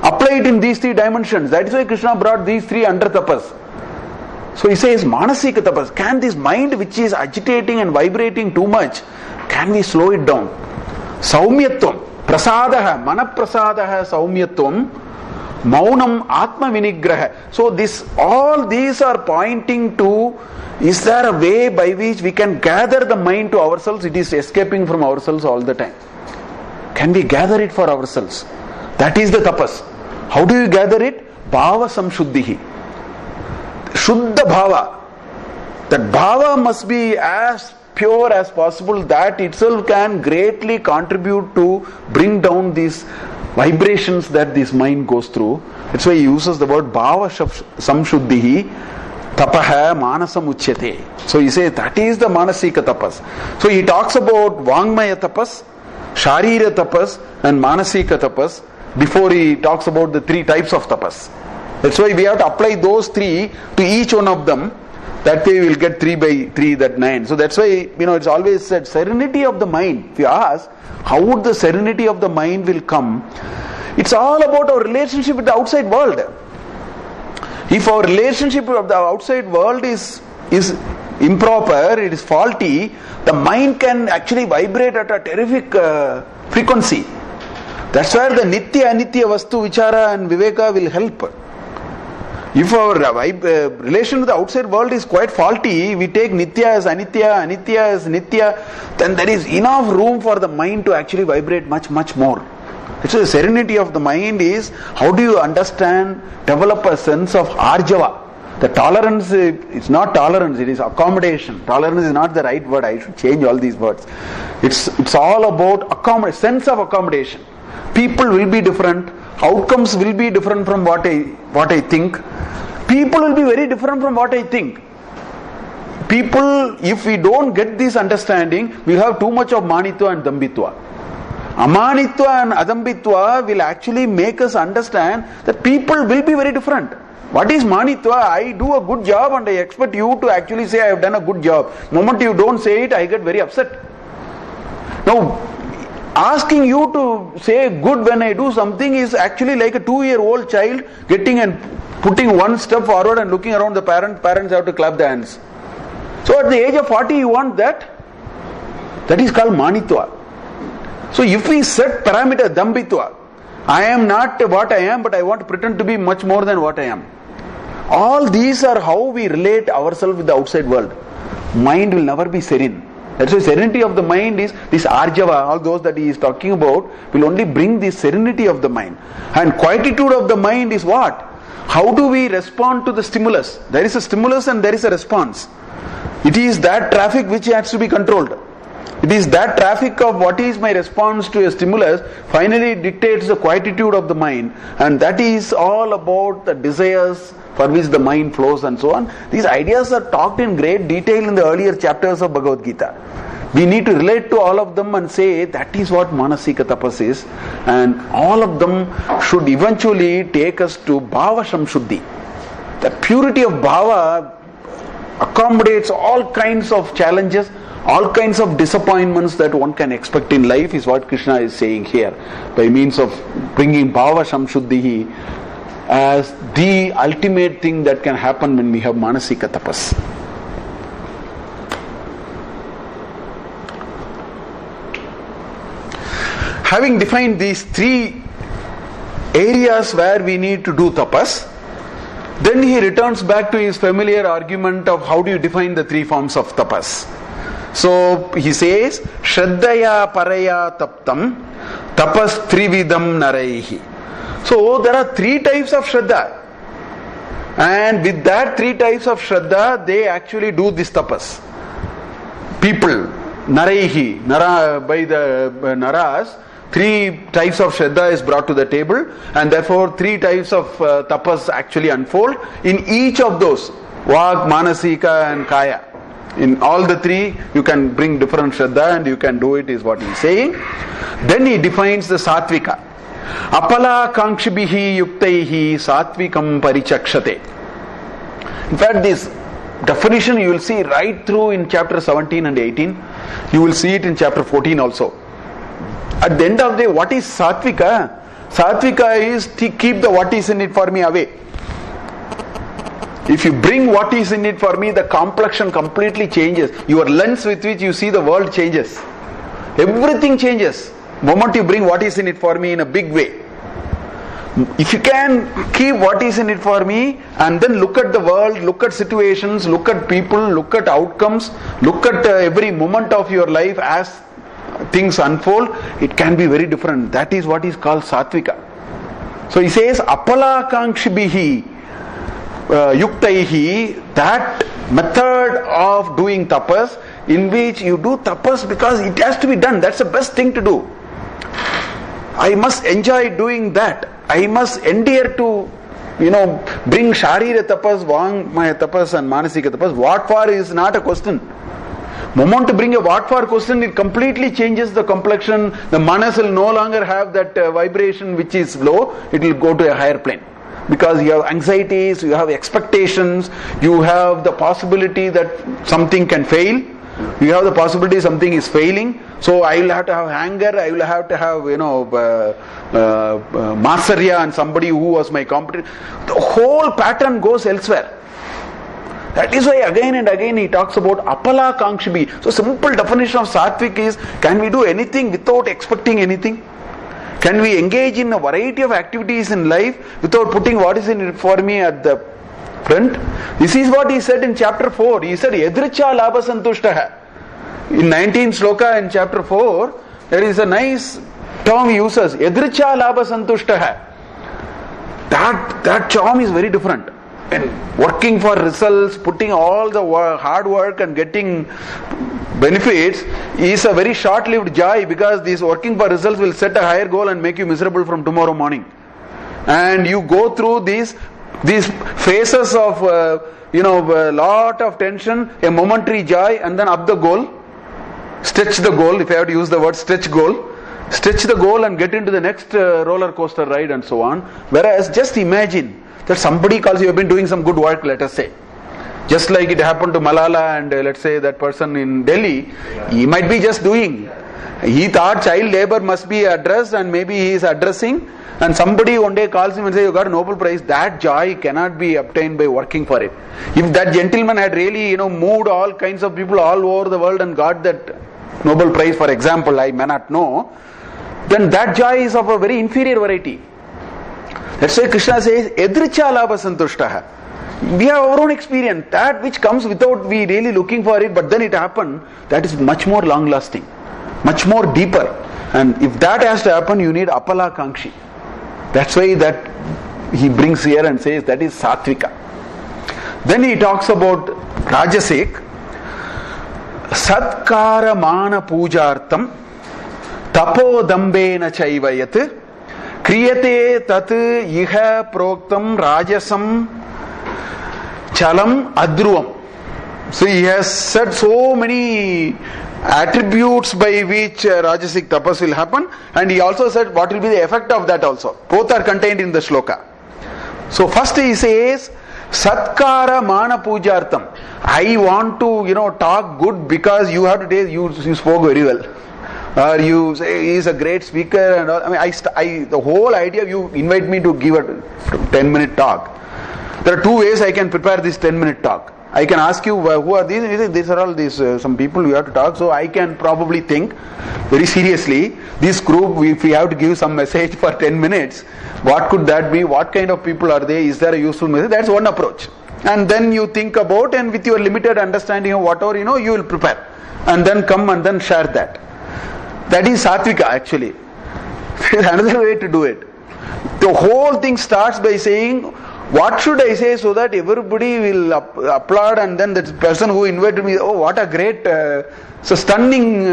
applied in these 3 dimensions. That is why Krishna brought these 3 under tapas. So he says, Manasika tapas. Can this mind which is agitating and vibrating too much, can we slow it down? Saumyatvam, prasadaha, manaprasadaha saumyatvam, maunam atma vinigraha. So all these are pointing to, is there a way by which we can gather the mind to ourselves? It is escaping from ourselves all the time. Can we gather it for ourselves? That is the tapas. How do you gather it? Bhava samshuddhihi. Shuddha bhava. That bhava must be as pure as possible, that itself can greatly contribute to bring down these vibrations that this mind goes through. That's why he uses the word bhava samshuddhihi tapaha manasam uchyate. So he says that is the manasika tapas. So he talks about vangmaya tapas, sharira tapas and manasika tapas before he talks about the three types of tapas. That's why we have to apply those three to each one of them. That way we will get 3 by 3, that 9. So that's why, it's always said serenity of the mind. If you ask, how would the serenity of the mind will come? It's all about our relationship with the outside world. If our relationship with the outside world is improper, it is faulty, the mind can actually vibrate at a terrific frequency. That's where the Nitya Anitya Vastu Vichara and Viveka will help. If our relation to the outside world is quite faulty, we take Nitya as Anitya, Anitya as Nitya, then there is enough room for the mind to actually vibrate much, much more. So the serenity of the mind is, how do you understand, develop a sense of arjava. The tolerance, it's not tolerance, it is accommodation. Tolerance is not the right word, I should change all these words. It's all about sense of accommodation. People will be different, outcomes will be different from what I think. People will be very different from what I think. People, if we don't get this understanding, we have too much of manitva and dambitva. Amanitva and adambitva will actually make us understand that people will be very different. What is manitva? I do a good job and I expect you to actually say I have done a good job. The moment you don't say it, I get very upset. Now, asking you to say good when I do something is actually like a 2-year-old child getting and putting one step forward and looking around the parents have to clap their hands. So at the age of 40 you want that? That is called manitva. So if we set parameter dambitva, I am not what I am, but I want to pretend to be much more than what I am. All these are how we relate ourselves with the outside world. Mind will never be serene. That's why serenity of the mind is this arjava, all those that he is talking about will only bring this serenity of the mind. And quietude of the mind is what? How do we respond to the stimulus? There is a stimulus and there is a response. It is that traffic which has to be controlled. It is that traffic of what is my response to a stimulus finally dictates the quietude of the mind, and that is all about the desires for which the mind flows and so on. These ideas are talked in great detail in the earlier chapters of Bhagavad Gita. We need to relate to all of them and say that is what Manasika Tapas is, and all of them should eventually take us to Bhava Samshuddhi. The purity of Bhava accommodates all kinds of challenges, all kinds of disappointments that one can expect in life, is what Krishna is saying here, by means of bringing Bhava Samshuddhi as the ultimate thing that can happen when we have Manasika Tapas. Having defined these 3 areas where we need to do tapas, then he returns back to his familiar argument of how do you define the 3 forms of tapas. So he says, Shraddaya Paraya Taptam Tapas Trividam Naraihi. So there are 3 types of Shraddha, and with that 3 types of Shraddha they actually do this tapas. People, Naraihi, by the Naras, 3 types of Shraddha is brought to the table, and therefore 3 types of tapas actually unfold. In each of those, Vak, Manasika and Kaya, in all the 3 you can bring different Shraddha and you can do it, is what he is saying. Then he defines the Satvika. Apala Kankshibhihi Yuktaihi Satvikam Parichakshate. In fact, this definition you will see right through in chapter 17 and 18. You will see it in chapter 14 also. At the end of the day, what is Satvika? Satvika is to keep the what is in it for me away. If you bring what is in it for me, the complexion completely changes. Your lens with which you see the world changes. Everything changes. The moment you bring what is in it for me in a big way. If you can keep what is in it for me and then look at the world, look at situations, look at people, look at outcomes, look at every moment of your life as things unfold, it can be very different. That is what is called Satvika. So he says, Apala Kankshibhihi Yuktaihi, that method of doing tapas in which you do tapas because it has to be done. That's the best thing to do. I must enjoy doing that. I must endear to, bring Sharira tapas, Vangmaya tapas and Manasika tapas. What for is not a question. Moment to bring a what for question, it completely changes the complexion. The manas will no longer have that vibration which is low. It will go to a higher plane. Because you have anxieties, you have expectations, you have the possibility that something can fail, you have the possibility something is failing. So I will have to have anger, I will have to have matsarya and somebody who was my competitor. The whole pattern goes elsewhere. That is why again and again he talks about apala kankshibhi. So simple definition of sattvic is, can we do anything without expecting anything? Can we engage in a variety of activities in life without putting what is in it for me at the front? This is what he said in chapter 4. He said, Yadricha labha santushtaha. In 19th sloka in chapter 4, there is a nice term he uses, Yadricha labha santushtaha. That charm is very different. And working for results, putting all the hard work and getting benefits is a very short-lived joy, because this working for results will set a higher goal and make you miserable from tomorrow morning. And you go through these phases of a lot of tension, a momentary joy, and then up the goal, stretch the goal, if I have to use the word stretch the goal and get into the next roller coaster ride and so on. Whereas just imagine that somebody calls you have been doing some good work, let us say. Just like it happened to Malala and let's say that person in Delhi, he might be just doing. He thought child labor must be addressed and maybe he is addressing, and somebody one day calls him and says, you got a Nobel Prize. That joy cannot be obtained by working for it. If that gentleman had really moved all kinds of people all over the world and got that Nobel Prize, for example, I may not know, then that joy is of a very inferior variety. That's why Krishna says, Edricha labha santushtaha. We have our own experience. That which comes without we really looking for it, but then it happened, that is much more long lasting, much more deeper. And if that has to happen, you need apala kankshi. That's why that he brings here and says that is sattvika. Then he talks about rajasic. Satkara mana pujartam tapo dambena chaivayat kriyate tat iha proktam rajasam chalam adruvam. So he has said so many attributes by which rajasic tapas will happen, and he also said what will be the effect of that also. Both are contained in the shloka. So first he says satkara mana pujartam. I want to talk good because you have to take, you spoke very well, or you say he is a great speaker and all. I mean, the whole idea, you invite me to give a 10-minute talk. There are two ways I can prepare this 10-minute talk. I can ask you, who are these? These are all these some people you have to talk. So I can probably think very seriously, this group, if we have to give some message for 10 minutes, what could that be? What kind of people are they? Is there a useful message? That's one approach. And then you think about, and with your limited understanding of whatever you will prepare. And then come and then share that. That is sattvika actually. There is another way to do it. The whole thing starts by saying, what should I say so that everybody will applaud, and then the person who invited me, oh what a great, so stunning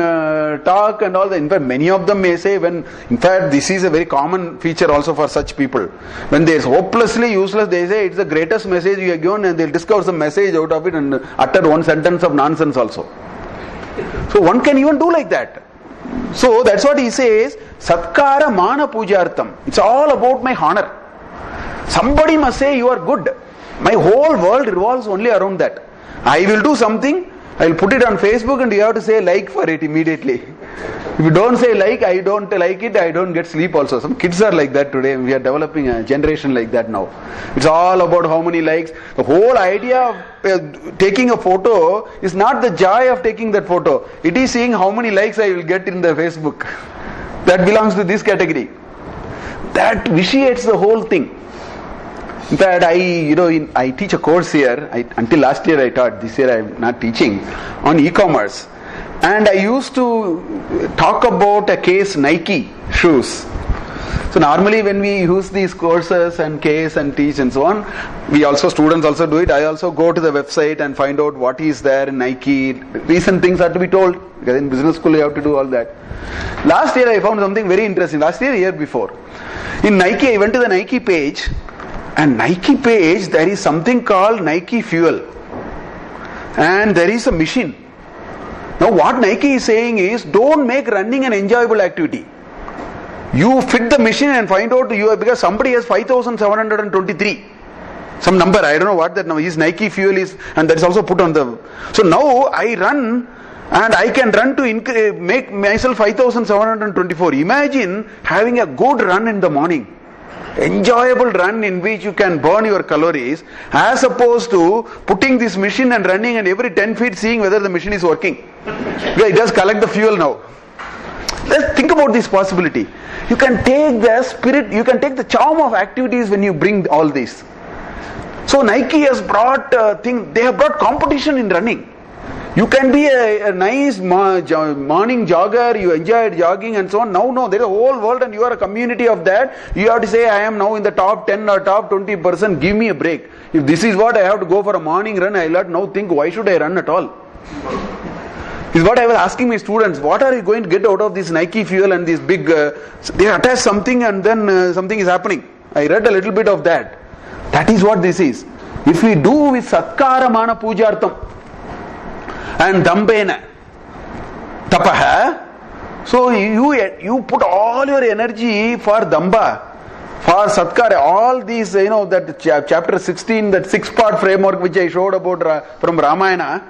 talk and all that. In fact, many of them may say, in fact this is a very common feature also for such people. When they are hopelessly useless, they say it's the greatest message you have given, and they'll discover some message out of it and utter one sentence of nonsense also. So one can even do like that. So that's what he says, satkara mana pujartam. It's all about my honor. Somebody must say you are good. My whole world revolves only around that. I will do something, I will put it on Facebook, and you have to say like for it immediately. If you don't say like, I don't like it, I don't get sleep also. Some kids are like that today. We are developing a generation like that now. It's all about how many likes. The whole idea of taking a photo is not the joy of taking that photo. It is seeing how many likes I will get in the Facebook. That belongs to this category. That vitiates the whole thing. In fact, I teach a course here. Until last year I taught. This year I am not teaching on e-commerce. And I used to talk about a case, Nike shoes. So normally when we use these courses and case and teach and so on, students also do it. I also go to the website and find out what is there in Nike. Recent things are to be told, because in business school you have to do all that. Last year I found something very interesting. Last year before. In Nike, I went to the Nike page, and Nike page there is something called Nike Fuel. And there is a machine. Now what Nike is saying is, don't make running an enjoyable activity. You fit the machine and find out because somebody has 5,723. Some number, I don't know what that number is. Nike Fuel is, and that is also put on the. So now I run, and I can run to make myself 5,724. Imagine having a good run in the morning. Enjoyable run in which you can burn your calories, as opposed to putting this machine and running and every 10 feet seeing whether the machine is working. Because it does collect the fuel now. Let's think about this possibility. You can take the spirit, you can take the charm of activities when you bring all this. So Nike has brought they have brought competition in running. You can be a nice morning jogger, you enjoy jogging and so on. Now, no, there is a whole world and you are a community of that. You have to say, I am now in the top 10 or top 20%, give me a break. If this is what I have to go for a morning run, I will not now think, why should I run at all? Is what I was asking my students, what are you going to get out of this Nike Fuel and this big, they attach something and then something is happening. I read a little bit of that. That is what this is. If we do with Satkara Mana Pujartam and Dambena Tapaha, so you put all your energy for Damba, for Satkara, all these, that chapter 16, that 6-part framework which I showed about from Ramayana,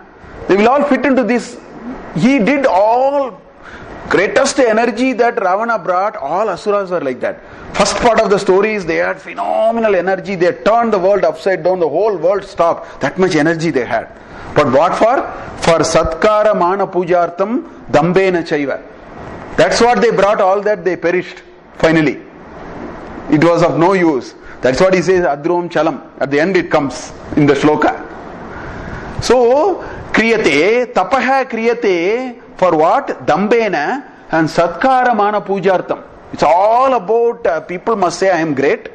they will all fit into this. He did all greatest energy that Ravana brought, all Asuras were like that. First part of the story is they had phenomenal energy, they turned the world upside down, the whole world stopped. That much energy they had. But what for? For Satkara Mana Pujartam Dambena Chaiva. That's what they brought, all that they perished finally. It was of no use. That's what he says, Adrum Chalam. At the end it comes in the shloka. So, Kriyate, Tapaha Kriyate, for what? Dambena and Satkara Mana Pujartam. It's all about people must say I am great,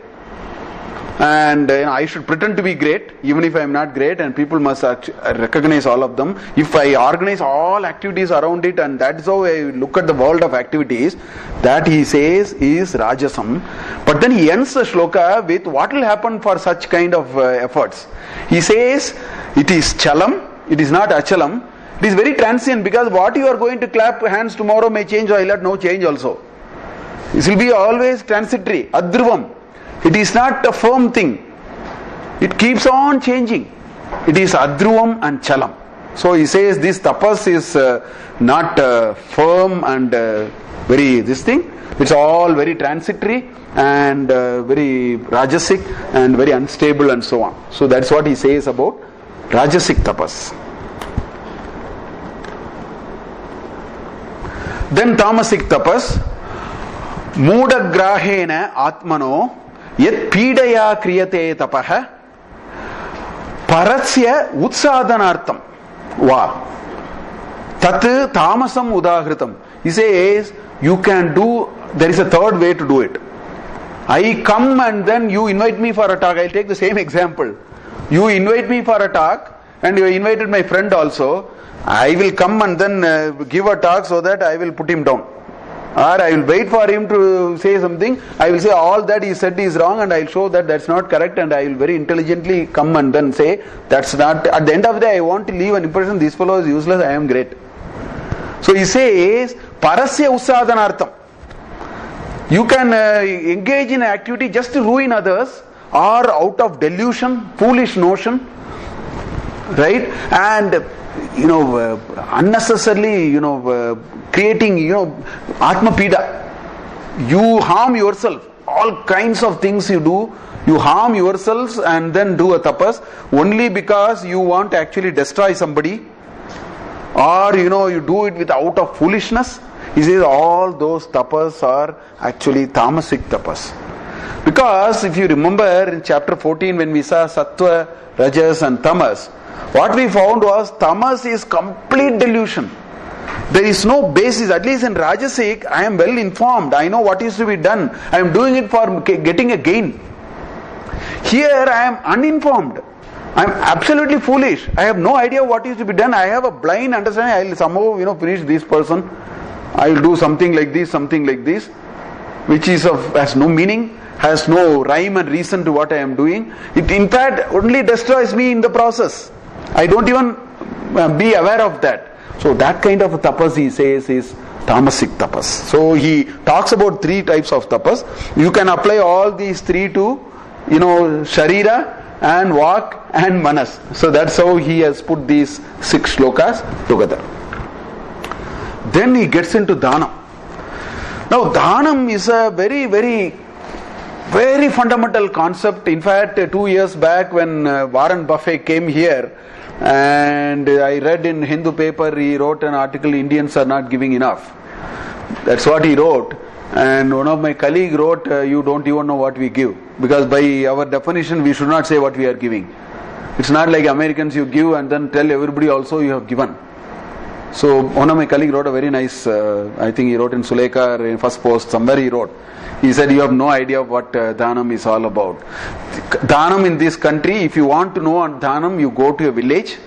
and I should pretend to be great even if I am not great, and people must recognize all of them. If I organize all activities around it, and that's how I look at the world of activities, that he says is Rajasam. But then he ends the shloka with what will happen for such kind of efforts. He says it is Chalam, it is not Achalam. It is very transient, because what you are going to clap hands tomorrow may change, or let no change also. This will be always transitory, Adruvam. It is not a firm thing. It keeps on changing. It is Adruvam and Chalam. So he says this tapas is not firm and very this thing. It's all very transitory and very rajasic and very unstable and so on. So that's what he says about Rajasic tapas. Then Tamasic tapas, Mudagrahena Atmano Yet Pidaya Kriyate Tapaha Paratsya Utsadanartam Va Tat Tamasam Udahritam. He says you can do, there is a third way to do it. I come and then you invite me for a talk. I'll take the same example. You invite me for a talk and you invited my friend also. I will come and then give a talk so that I will put him down. Or I will wait for him to say something. I will say all that he said is wrong and I will show that that's not correct, and I will very intelligently come and then say that's not. At the end of the day I want to leave an impression, this fellow is useless, I am great. So he says Parasya Usadanartham. You can engage in an activity just to ruin others, or out of delusion, foolish notion, right? And unnecessarily, creating, Atma Pida. You harm yourself. All kinds of things you do. You harm yourselves and then do a tapas only because you want to actually destroy somebody. Or, you do it with out of foolishness. He says all those tapas are actually tamasic tapas. Because if you remember in chapter 14 when we saw Sattva, Rajas and Tamas, what we found was tamas is complete delusion. There is no basis. At least in Rajasic, I am well informed. I know what is to be done. I am doing it for getting a gain. Here I am uninformed. I am absolutely foolish. I have no idea what is to be done. I have a blind understanding. I will somehow, finish this person. I will do something like this, which is has no meaning, has no rhyme and reason to what I am doing. It in fact only destroys me in the process. I don't even be aware of that. So that kind of tapas, he says, is tamasic tapas. So he talks about 3 types of tapas. You can apply all these 3 to, sharira and vak and manas. So that's how he has put these 6 shlokas together. Then he gets into dhanam. Now dhanam is a very, very, very fundamental concept. In fact, 2 years back when Warren Buffett came here, and I read in Hindu paper, he wrote an article, Indians are not giving enough. That's what he wrote. And one of my colleagues wrote, you don't even know what we give. Because by our definition, we should not say what we are giving. It's not like Americans, you give and then tell everybody also you have given. So one of my colleagues wrote a very nice, I think he wrote in Sulekha, in first post, somewhere he wrote. He said, you have no idea what dhanam is all about. Dhanam in this country, if you want to know on dhanam, you go to a village,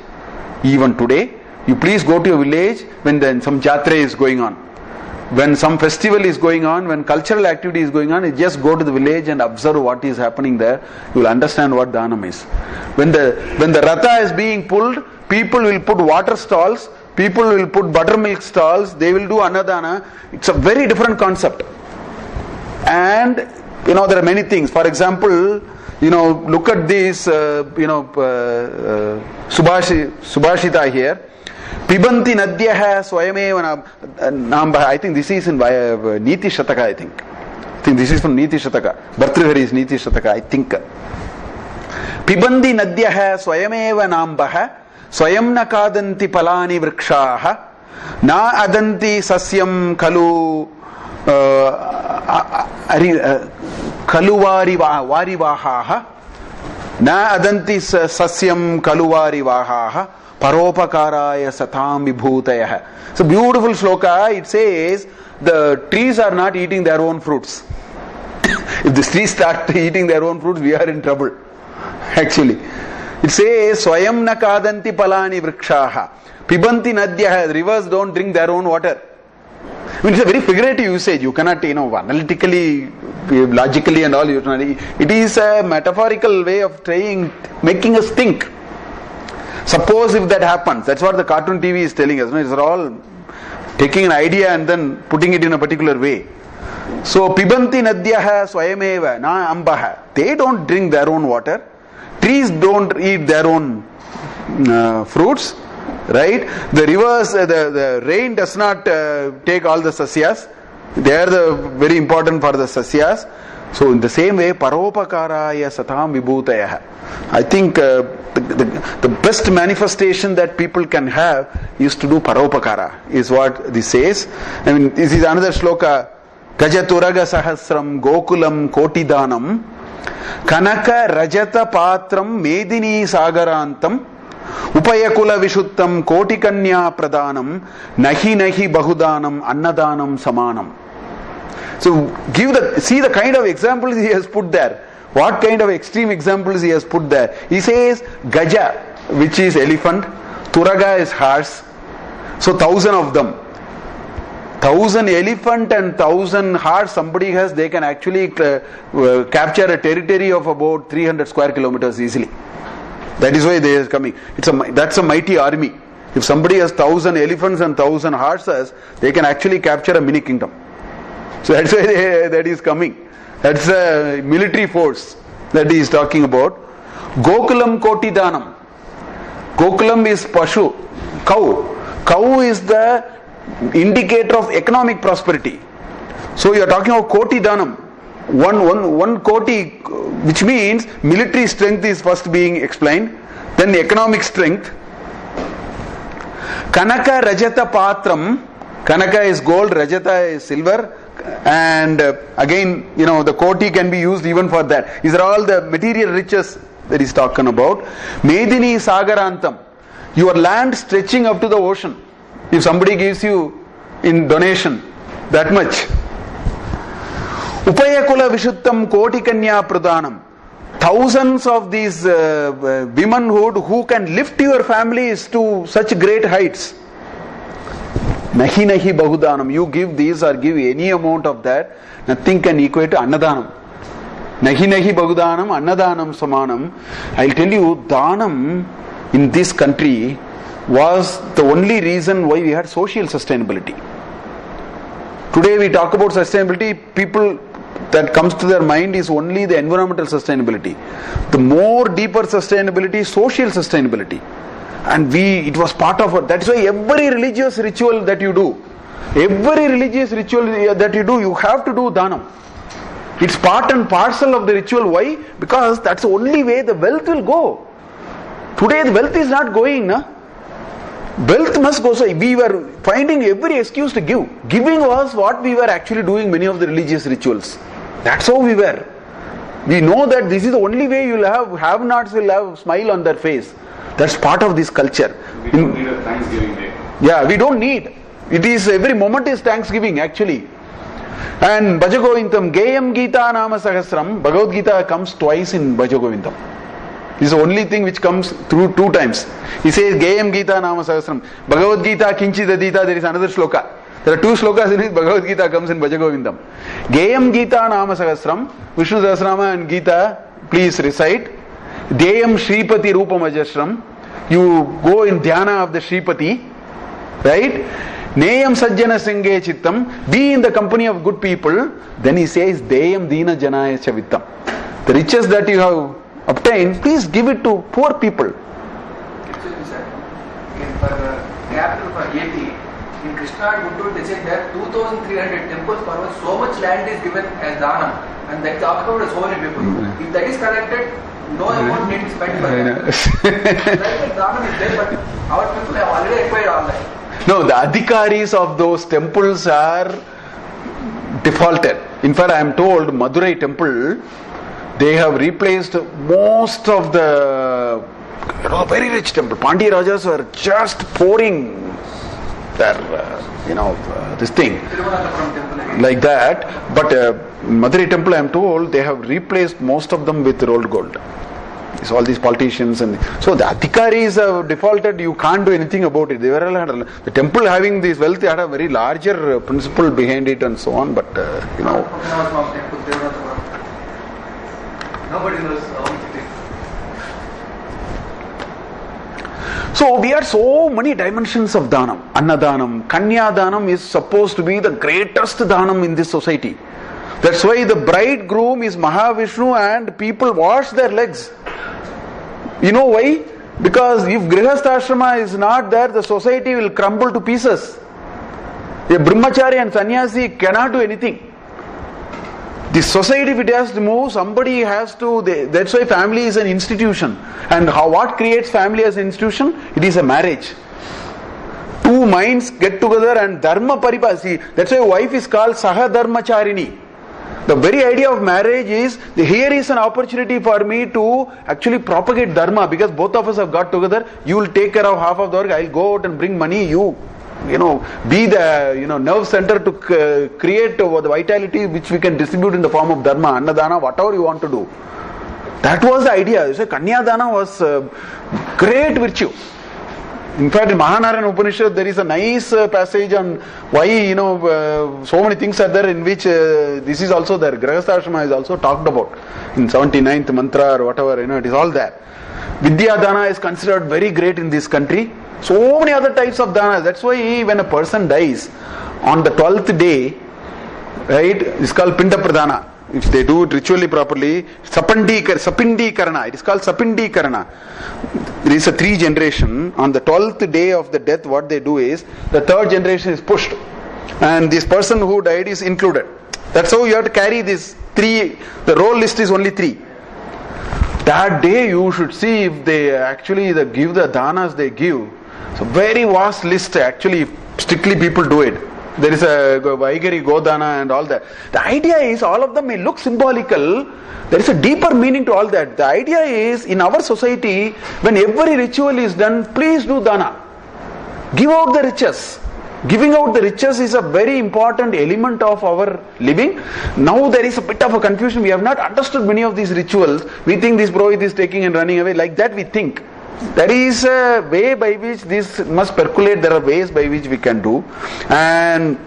even today. You please go to a village when then some jatra is going on. When some festival is going on, when cultural activity is going on, you just go to the village and observe what is happening there. You will understand what dhanam is. When the ratha is being pulled, people will put water stalls, people will put buttermilk stalls, they will do annadana. It's a very different concept. And there are many things. For example, look at this Subhashita here. Pibanti Nadyaha Swayameva Namba. I think this is in Niti Shataka, I think this is from Niti Shataka. Bhartrihari is Niti Shataka, I think. Pibanti Nadyaha Swayameva Nambaha Swayam Nakadanti Palani Vrikshaha Na Adanti Sasyam Kalu Kaluvari Varivahaha Na Adanti Sasyam Kaluvari Vahaha Paropakaraya Satam Vibhutayah. So beautiful shloka. It says the trees are not eating their own fruits. If the trees start eating their own fruits, we are in trouble. Actually, it says Swayam Nakadanti Palani Vrikshaha Pibanti Nadyaha. Rivers don't drink their own water. I mean, it's a very figurative usage. You cannot, analytically, logically and all. It is a metaphorical way of making us think. Suppose if that happens, that's what the cartoon TV is telling us. It's all taking an idea and then putting it in a particular way. So, Pibanti Nadyaha Swayameva Na Ambaha. They don't drink their own water. Trees don't eat their own fruits. Right? The rivers, the rain does not take all the sasyas. They are very important for the sasyas. So in the same way, Paropakaraya Satam Vibhutayah. I think the best manifestation that people can have is to do Paropakara, is what this says. I mean, this is another shloka. Gajaturaga Sahasram Gokulam Kotidanam Kanaka Rajata Patram Medini Sagarantam Upayakula Vishuttam Kotikanya Pradanam Nahi Nahi Bahudanam Annadanam Samanam. So see the kind of examples he has put there. What kind of extreme examples he has put there. He says Gaja, which is elephant, Turaga is horse. So 1,000 of them. 1,000 elephant and 1,000 horse somebody has, they can actually capture a territory of about 300 square kilometers easily. That is why they are coming. That's a mighty army. If somebody has 1,000 elephants and 1,000 horses, they can actually capture a mini kingdom. So that's why that is coming. That's a military force that he is talking about. Gokulam Koti Danam. Gokulam is Pashu, cow. Cow is the indicator of economic prosperity. So you are talking about Koti Danam. One Koti, which means military strength is first being explained, then the economic strength. Kanaka Rajata Patram. Kanaka is gold, Rajata is silver. And again, the Koti can be used even for that. These are all the material riches that he's talking about. Medini Sagarantam. Your land stretching up to the ocean. If somebody gives you in donation that much. Upayakula Vishuttam Koti Kanya Pradhanam. Thousands of these womanhood who can lift your families to such great heights. Nahi nahi bahudanam. You give these or give any amount of that, nothing can equate to annadanam. Nahi nahi bahudanam, annadanam samanam. I'll tell you, dhanam in this country was the only reason why we had social sustainability. Today we talk about sustainability, people that comes to their mind is only the environmental sustainability. The more deeper sustainability, social sustainability. And it was part of it. That's why every religious ritual that you do, you have to do dhanam. It's part and parcel of the ritual. Why? Because that's the only way the wealth will go. Today the wealth is not going, na? Wealth must go. So we were finding every excuse to give. Giving was what we were actually doing many of the religious rituals. That's how we were. We know that this is the only way you'll have-nots will have a smile on their face. That's part of this culture. We don't need a Thanksgiving day. Yeah, we don't need. It is, every moment is Thanksgiving actually. And Bhajagovindam, Geyam Gita Nama Sahasram, Bhagavad Gita comes twice in Bhajagovindam. This is the only thing which comes through 2 times. He says Geyam Gita Nama Sahasram. Bhagavad Gita Kinchidadita, there is another sloka. There are 2 slokas in it. Bhagavad Gita comes in Bhajagovindam. Geyam Gita Nama Sahasram, Vishnu Sahasrama and Gita, please recite. Deyam Shripati Rupam Ajasram. You go in dhyana of the Shripati, right? Neyam Sajjana Singhe Chittam. Be in the company of good people. Then he says Deyam Dina Janaya Chavittam. The riches that you have obtained, please give it to poor people. Actually, sir, for capital for AP, in Krishna and Guntur, they said that 2,300 temples for which so much land is given as dhanam, and that is talked about as so many people. If that is corrected, no amount needs to spend for that. Like dhanam is there, but our people have already acquired all that. No, the adhikaris of those temples are defaulted. In fact, I am told Madurai temple, they have replaced most of the very rich temple. Pandya Rajas were just pouring their, this thing like that. But Madurai temple, I am told, they have replaced most of them with rolled gold. It's all these politicians and so the adhikaris have defaulted. You can't do anything about it. They were the temple having this wealth, they had a very larger principle behind it and so on. But Nobody knows how it is. so we have so many dimensions of dhanam. Annadanam, Kanya Dhanam is supposed to be the greatest dhanam in this society. That's why the bridegroom is Mahavishnu and people wash their legs. You know why? Because if Grihastha is not there, the society will crumble to pieces. A Brahmachari and Sannyasi cannot do anything. The society, if it has to move, somebody has to. That's why family is an institution. And what creates family as an institution? It is a marriage. 2 minds get together and dharma paripasi. That's why wife is called Saha Dharmacharini. The very idea of marriage is, here is an opportunity for me to actually propagate dharma, because both of us have got together. You will take care of half of the work, I will go out and bring money, you be the nerve center to create the vitality which we can distribute in the form of dharma, annadana, whatever you want to do. That was the idea. So Kanyadana was a great virtue. In fact, in Mahanarayana Upanishad, there is a nice passage on why, so many things are there in which this is also there. Grihastha is also talked about in 79th mantra or whatever, it is all there. Vidya Dana is considered very great in this country. So many other types of danas. That's why when a person dies, on the 12th day, right, it's called Pinda Pradhana. If they do it ritually properly, Sapindi Karana, it is called Sapindi Karana. There is a 3 generation. On the 12th day of the death, what they do is, the 3rd generation is pushed. And this person who died is included. That's how you have to carry this 3, the roll list is only 3. That day you should see if they actually give the danas they give. It's a very vast list actually, if strictly people do it. There is a Vaigari Godana and all that. The idea is, all of them may look symbolical. There is a deeper meaning to all that. The idea is, in our society, when every ritual is done, please do dana. Give out the riches. Giving out the riches is a very important element of our living. Now there is a bit of a confusion. We have not understood many of these rituals. We think this Purohit is taking and running away. Like that we think. There is a way by which this must percolate. There are ways by which we can do. And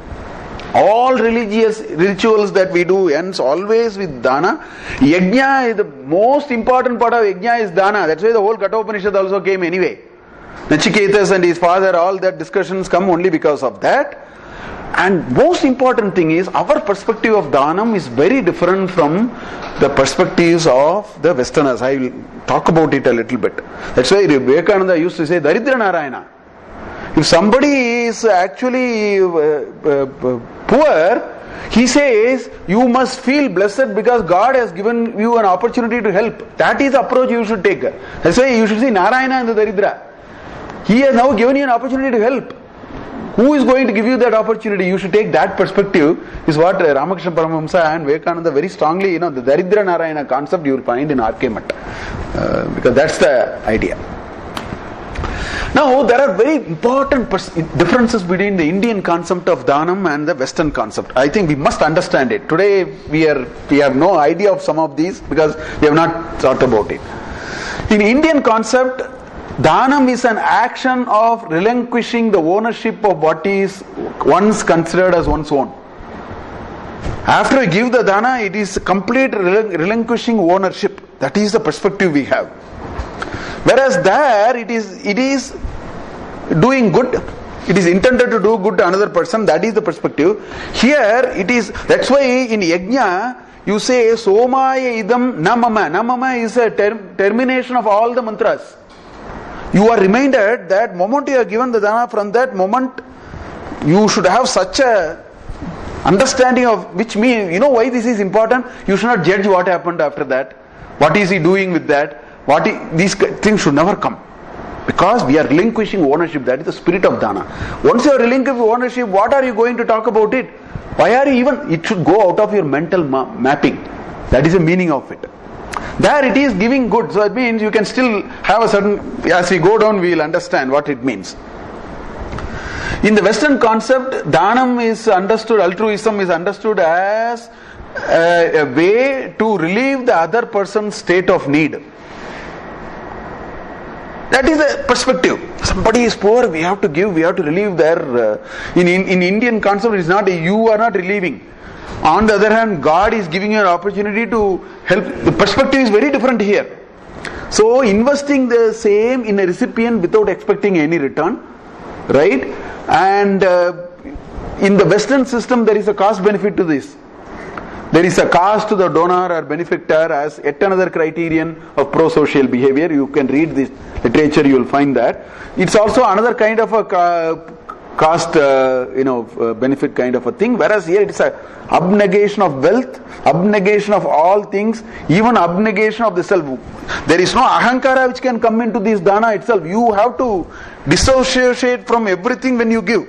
all religious rituals that we do ends always with dana. Yajna is the most important part of yajna is dana. That's why the whole Kathopanishad also came anyway. Nachiketas and his father, all that discussions come only because of that. And most important thing is, our perspective of Dhanam is very different from the perspectives of the Westerners. I will talk about it a little bit. That's why Vivekananda used to say, Daridra Narayana. If somebody is actually poor, he says, you must feel blessed because God has given you an opportunity to help. That is the approach you should take. That's why you should see Narayana and the Daridra. He has now given you an opportunity to help. Who is going to give you that opportunity? You should take that perspective, is what Ramakrishna Paramahamsa and Vivekananda very strongly, the Daridra Narayana concept you will find in R.K. Math. Because that's the idea. Now, there are very important differences between the Indian concept of Dhanam and the Western concept. I think we must understand it. Today, we have no idea of some of these because we have not thought about it. In Indian concept, Dhanam is an action of relinquishing the ownership of what is once considered as one's own. After you give the dana, it is complete relinquishing ownership. That is the perspective we have. Whereas there, it is doing good. It is intended to do good to another person. That is the perspective. Here, it is. That's why in yajna, you say somaya idam namama. Namama is a termination of all the mantras. You are reminded that moment you are given the dana, from that moment you should have such a understanding of which means, why this is important? You should not judge what happened after that. What is he doing with that? These things should never come. Because we are relinquishing ownership. That is the spirit of dana. Once you are relinquishing ownership, what are you going to talk about it? Why are you even? It should go out of your mental mapping. That is the meaning of it. There it is giving good. So it means you can still have a certain, as we go down we will understand what it means. In the Western concept, Dhanam is understood, altruism is understood as a way to relieve the other person's state of need. That is the perspective. Somebody is poor, we have to give, we have to relieve their... in Indian concept, it is not, you are not relieving. On the other hand, God is giving you an opportunity to help. The perspective is very different here. So, investing the same in a recipient without expecting any return, right? And in the Western system, there is a cost benefit to this. There is a cost to the donor or benefactor as yet another criterion of pro-social behavior. You can read this literature, you will find that. It's also another kind of a cost, benefit kind of a thing. Whereas here it's a abnegation of wealth, abnegation of all things, even abnegation of the self. There is no ahankara which can come into this dana itself. You have to dissociate from everything when you give.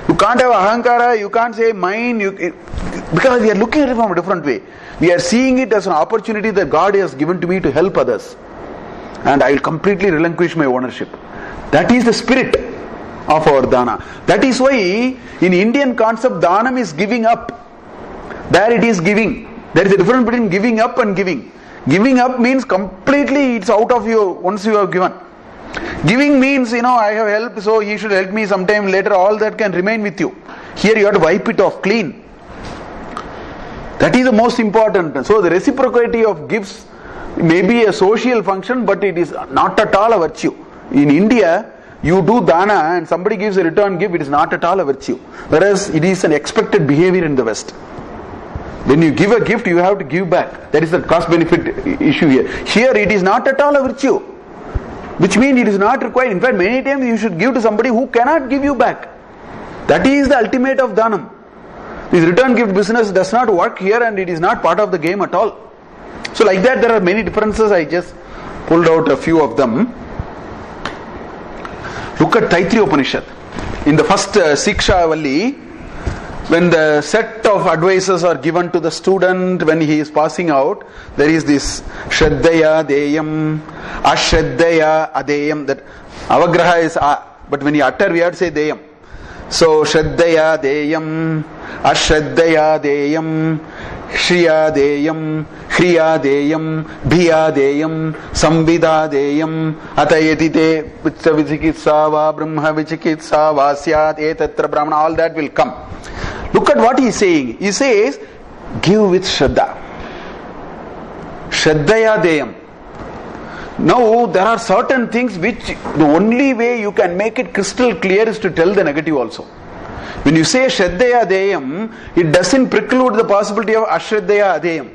You can't have ahankara, you can't say mine, because we are looking at it from a different way. We are seeing it as an opportunity that God has given to me to help others. And I will completely relinquish my ownership. That is the spirit of our dana. That is why in Indian concept, dhanam is giving up. There it is giving. There is a difference between giving up and giving. Giving up means completely it's out of you once you have given. Giving means, I have helped, so he should help me sometime later. All that can remain with you. Here you have to wipe it off clean. That is the most important. So the reciprocity of gifts may be a social function, but it is not at all a virtue. In India, you do dana and somebody gives a return gift, it is not at all a virtue. Whereas it is an expected behavior in the West. When you give a gift, you have to give back. That is the cost benefit issue here. Here it is not at all a virtue. Which means it is not required. In fact, many times you should give to somebody who cannot give you back. That is the ultimate of dhanam. This return gift business does not work here and it is not part of the game at all. So like that there are many differences. I just pulled out a few of them. Look at Taittiriya Upanishad. In the first Siksha Valli, when the set of advices are given to the student when he is passing out, there is this Shraddhaya Deyam, Ashraddhaya Adeyam. That Avagraha is but when you utter, we have to say deyam. So Shraddaya deyam, Ashraddaya deyam, Shriya deyam, Hriya deyam, Bhiya deyam, Samvida deyam, Atayati te Vicikitsa va Brahma Vicikitsa va Syat etatra Brahmana, all that will come. Look at what he is saying. He says, give with Shraddha. Shraddaya deyam. Now there are certain things which the only way you can make it crystal clear is to tell the negative also. When you say Shraddaya deyam, it doesn't preclude the possibility of Ashraddaya deyam.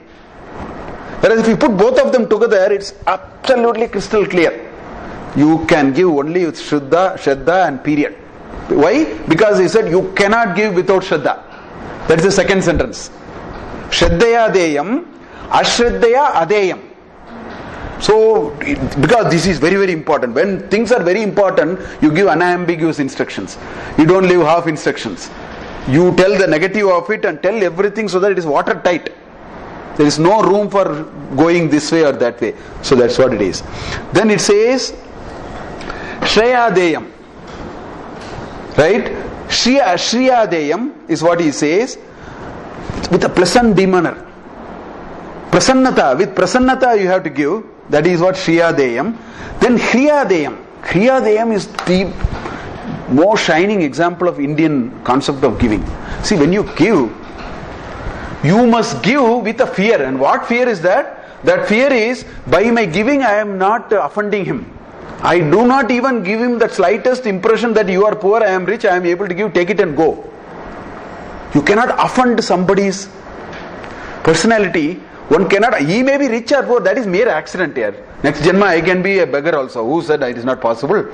Whereas if you put both of them together, it's absolutely crystal clear. You can give only with Shraddha and period. Why? Because he said you cannot give without Shraddha. That is the second sentence. Shraddaya deyam, Ashraddaya adeyam. So, because this is very, very important. When things are very important, you give unambiguous instructions. You don't leave half instructions. You tell the negative of it and tell everything so that it is watertight. There is no room for going this way or that way. So that's what it is. Then it says, Shreya deyam. Right? Shriya deyam is what he says, with a pleasant demeanor. Prasannata, with prasannata you have to give. That is what Shriya deyam. Then Hriya deyam. Hriya deyam is the more shining example of Indian concept of giving. See, when you give, you must give with a fear. And what fear is that? That fear is, by my giving I am not offending him. I do not even give him the slightest impression that you are poor, I am rich, I am able to give, take it and go. You cannot offend somebody's personality. One cannot, he may be rich or poor, that is mere accident here. Next Janma I can be a beggar also. Who said it is not possible?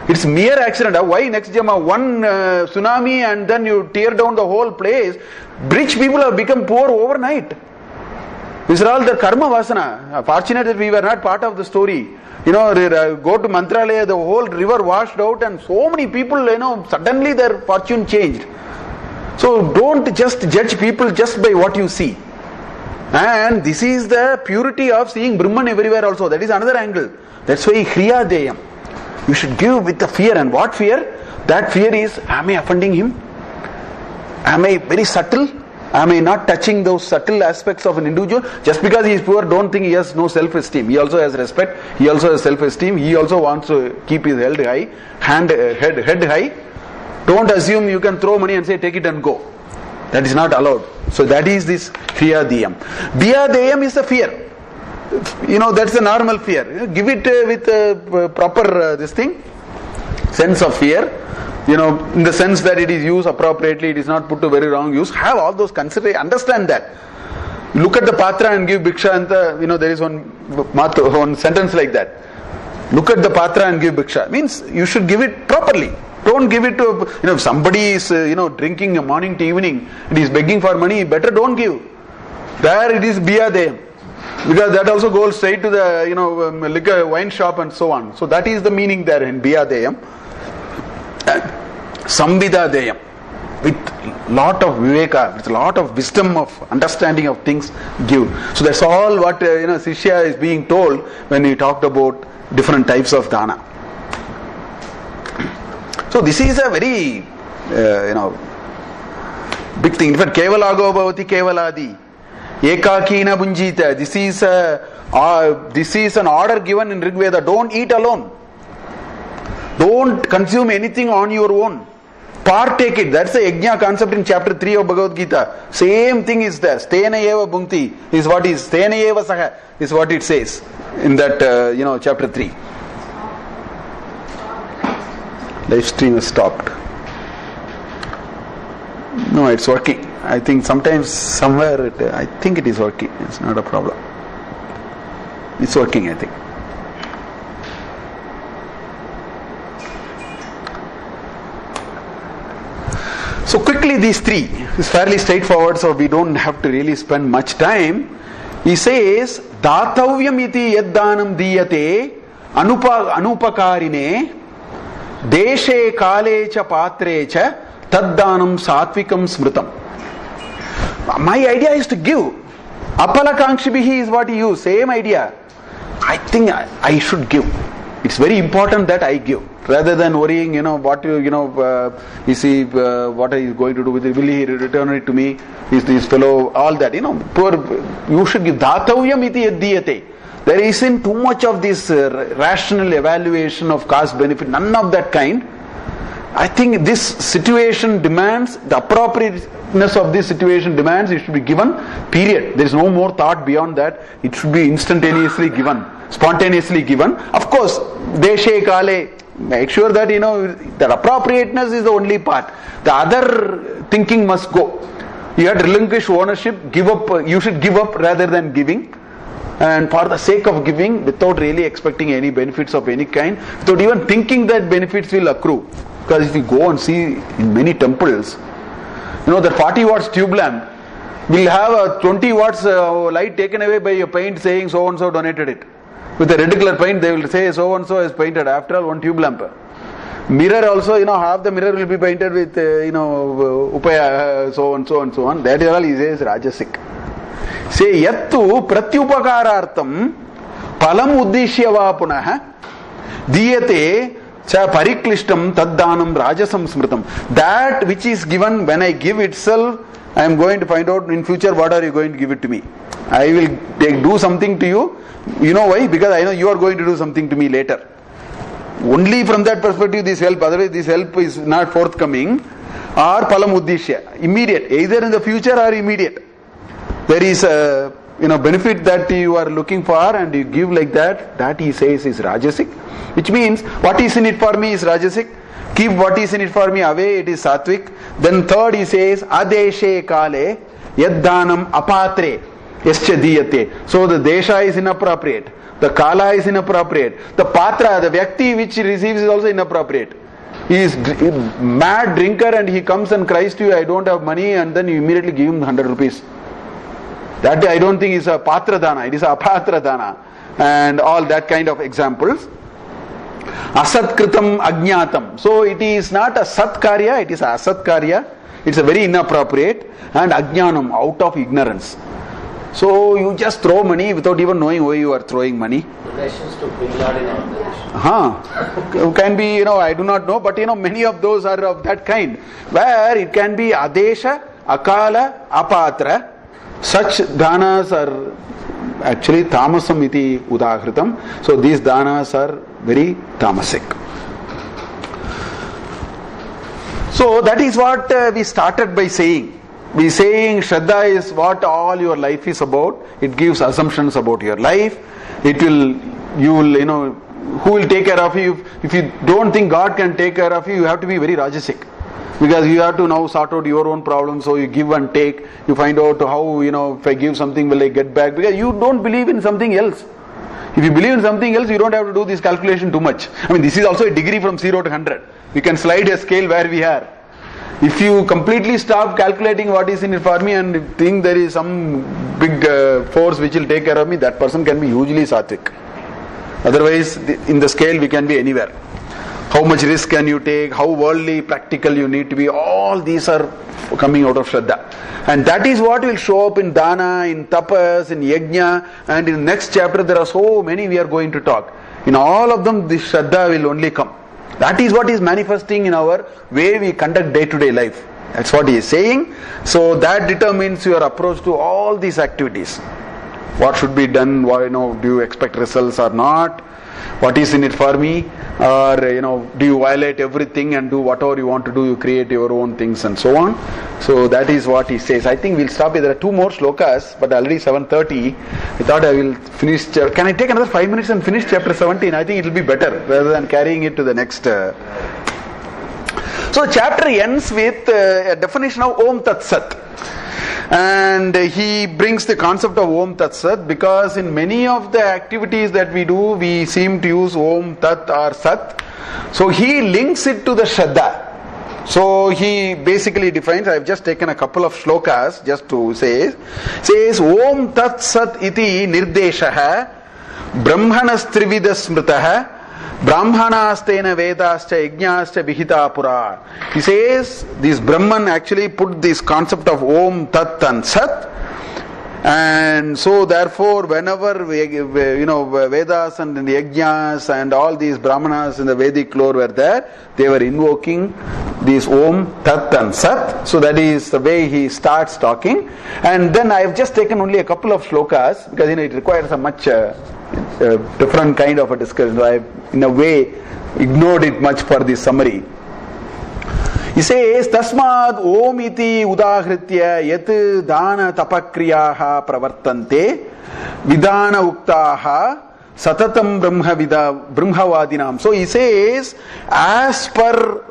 It's mere accident. Why next Janma? One tsunami and then you tear down the whole place. Rich people have become poor overnight. These are all the karma vasana. Fortunate that we were not part of the story. You know, go to Mantralaya, the whole river washed out and so many people, suddenly their fortune changed. So don't just judge people just by what you see. And this is the purity of seeing Brahman everywhere also. That is another angle. That's why Hriya deyam. You should give with the fear. And what fear? That fear is, am I offending him? Am I very subtle? Am I not touching those subtle aspects of an individual? Just because he is poor, don't think he has no self-esteem. He also has respect. He also has self-esteem. He also wants to keep his head high, head high. Don't assume you can throw money and say, take it and go. That is not allowed. So that is this Hriya deyam. Bhiya deyam is the fear. That's the normal fear. Give it with proper this thing, sense of fear. In the sense that it is used appropriately, it is not put to very wrong use. Have all those consider. Understand that. Look at the patra and give bhiksha, and there is one sentence like that. Look at the patra and give bhiksha. Means you should give it properly. Don't give it to, if somebody is, drinking morning to evening and he is begging for money, better don't give. There it is Bhiya deyam. Because that also goes straight to the, liquor, wine shop and so on. So that is the meaning there in Bhiya deyam. Samvida deyam. With lot of viveka, with a lot of wisdom of understanding of things, give. So that's all what, Sishya is being told when he talked about different types of dana. So this is a very, big thing. In fact, Kevalago bhavati kevaladi, ekakina bunjita. This is an order given in Rigveda. Don't eat alone. Don't consume anything on your own. Partake it. That's the yajna concept in chapter 3 of Bhagavad Gita. Same thing is there. Stena eva bhunkti is what is. Stena eva saha is what it says in that, chapter 3. Live stream is stopped. No, it's working. I think somewhere, I think it is working. It's not a problem. It's working, I think. So quickly, these three is fairly straightforward, so we don't have to really spend much time. He says, Datavyam iti yaddanam diyate anupakarine Deshe kale cha patre cha taddanam satvikam smritam. My idea is to give. Apalakangshibihi is what he used. Same idea. I think I should give. It's very important that I give, rather than worrying, what is he, what are you going to do with it? Will he return it to me? Is this fellow, all that, you should give. Dhatavyam iti yaddiyate. There isn't too much of this rational evaluation of cost benefit, none of that kind. I think this situation demands, the appropriateness of this situation demands it should be given, period. There is no more thought beyond that. It should be instantaneously given, spontaneously given. Of course, deshe kale, make sure that that appropriateness is the only part. The other thinking must go. You have to relinquish ownership, give up, you should give up rather than giving. And for the sake of giving, without really expecting any benefits of any kind, without even thinking that benefits will accrue. Because if you go and see in many temples, that 40 watts tube lamp will have a 20 watts light taken away by a paint saying so and so donated it. With a red color paint, they will say so and so has painted. After all, one tube lamp. Mirror also, half the mirror will be painted with, upaya, so and so and so on. That is all he says rajasic. Say yattu pratyupakarartam palam uddishyava punah diyate cha pariklishtam taddanam rajasam smritam. That which is given when I give itself, I am going to find out in future what are you going to give it to me. I will do something to you. You know why? Because I know you are going to do something to me later. Only from that perspective this help, otherwise this help is not forthcoming. Or palam uddishya, immediate, either in the future or immediate. There is a benefit that you are looking for and you give like that. That he says is rajasic, which means what is in it for me is rajasic. Keep what is in it for me away, it is sattvic. Then third he says adeshe kale yaddanam apatre yascha diyate. So the desha is inappropriate, the kala is inappropriate, the patra, the vyakti which he receives is also inappropriate. He is a mad drinker and he comes and cries to you, I don't have money, and then you immediately give him 100 rupees. That I don't think is a patra dana, it is a apatra dana, and all that kind of examples. Asat kritam agnatam. So it is not a sat karya, it is a asat karya. It's a very inappropriate, and ajnanam, out of ignorance. So you just throw money without even knowing why you are throwing money. Donations to Bin Laden organization. Can be, I do not know, but many of those are of that kind, where it can be adesha, akala, apatra. Such danas are actually tamasam iti udahritam. So these danas are very tamasic. So that is what we started by saying. We saying Shraddha is what all your life is about. It gives assumptions about your life. Who will take care of you? If you don't think God can take care of you, you have to be very rajasic. Because you have to now sort out your own problems, so you give and take. You find out how, if I give something, will I get back? Because you don't believe in something else. If you believe in something else, you don't have to do this calculation too much. This is also a degree from 0 to 100. We can slide a scale where we are. If you completely stop calculating what is in it for me and think there is some big force which will take care of me, that person can be hugely sattvic. Otherwise, in the scale we can be anywhere. How much risk can you take? How worldly, practical you need to be? All these are coming out of Shraddha. And that is what will show up in Dana, in Tapas, in Yajna, and in the next chapter there are so many we are going to talk. In all of them, this Shraddha will only come. That is what is manifesting in our way we conduct day-to-day life. That's what he is saying. So that determines your approach to all these activities. What should be done? Why, do you expect results or not? What is in it for me? Or do you violate everything and do whatever you want to do? You create your own things and so on. So that is what he says. I think we'll stop here. There are 2 more slokas, but already 7:30. I thought I will finish. Can I take another 5 minutes and finish chapter 17? I think it will be better rather than carrying it to the next. So chapter ends with a definition of Om Tat Sat. And he brings the concept of Om Tat Sat, because in many of the activities that we do, we seem to use Om Tat or Sat. So he links it to the Shraddha. So he basically defines, I have just taken a couple of shlokas just to say, says Om Tat Sat iti nirdeshaha brahmanas trivida smritaha Brahmanastena Vedascha Yajnascha Vihita Pura. He says this Brahman actually put this concept of Om Tat and Sat And so therefore whenever Vedas and the Yajnas and all these Brahmanas in the Vedic lore were there, they were invoking these Om, Tat and Sat. So that is the way he starts talking. And then I have just taken only a couple of shlokas because it requires a much different kind of a discussion. So I have in a way ignored it much for the summary. He says, Tasmad Om iti udahritya yat dana tapakriyaha pravartante vidana uktaha satatam brahmavadinam. So he says, as per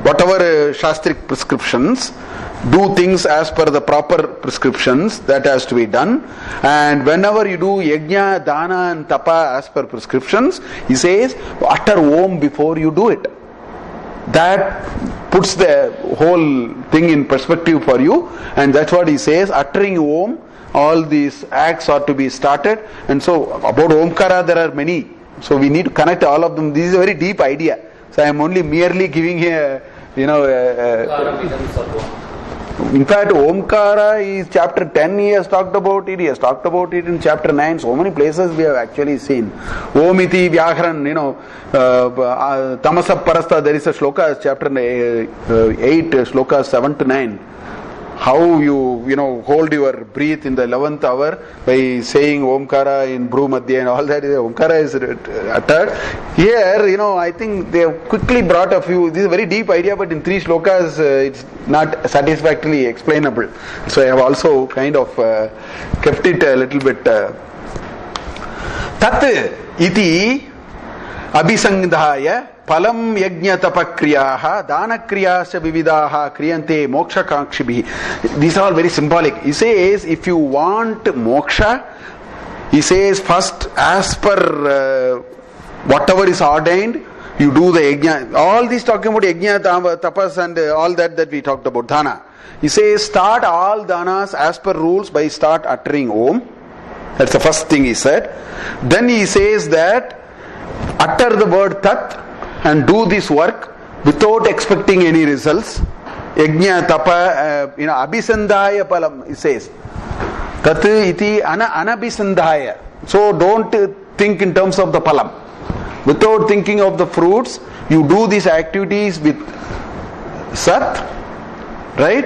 whatever shastric prescriptions, do things as per the proper prescriptions that has to be done. And whenever you do yajna, dana and tapa as per prescriptions, he says, utter Om before you do it. That puts the whole thing in perspective for you, and that's what he says, uttering Om, all these acts are to be started. And so about Omkara there are many, so we need to connect all of them. This is a very deep idea, so I am only merely giving a in fact Omkara is chapter 10, he has talked about it, he has talked about it in chapter 9, so many places we have actually seen. Omiti Vyakaran, Tamasa Parasta, there is a shloka, chapter 8, shloka 7 to 9. How you hold your breath in the 11th hour by saying Omkara in Bru Madhya and all that. Omkara is uttered. Here, I think they have quickly brought a few. This is a very deep idea, but in 3 shlokas, it's not satisfactorily explainable. So I have also kind of kept it a little bit. Tat iti abhisangdhaya palam yajna tapakriyaha danakriyasya vividaha kriyante moksha kankshibhi. These are all very symbolic. He says, if you want moksha, he says first as per whatever is ordained, you do the yajna. All these talking about yajna, tapas and all that we talked about, dana. He says start all danas as per rules by start uttering Om. That's the first thing he said. Then he says that utter the word Tat and do this work without expecting any results. Yajna, tapa, abhisandhaya palam, he says. Tat iti anabhisandhaya. So don't think in terms of the palam. Without thinking of the fruits, you do these activities with Sat, right?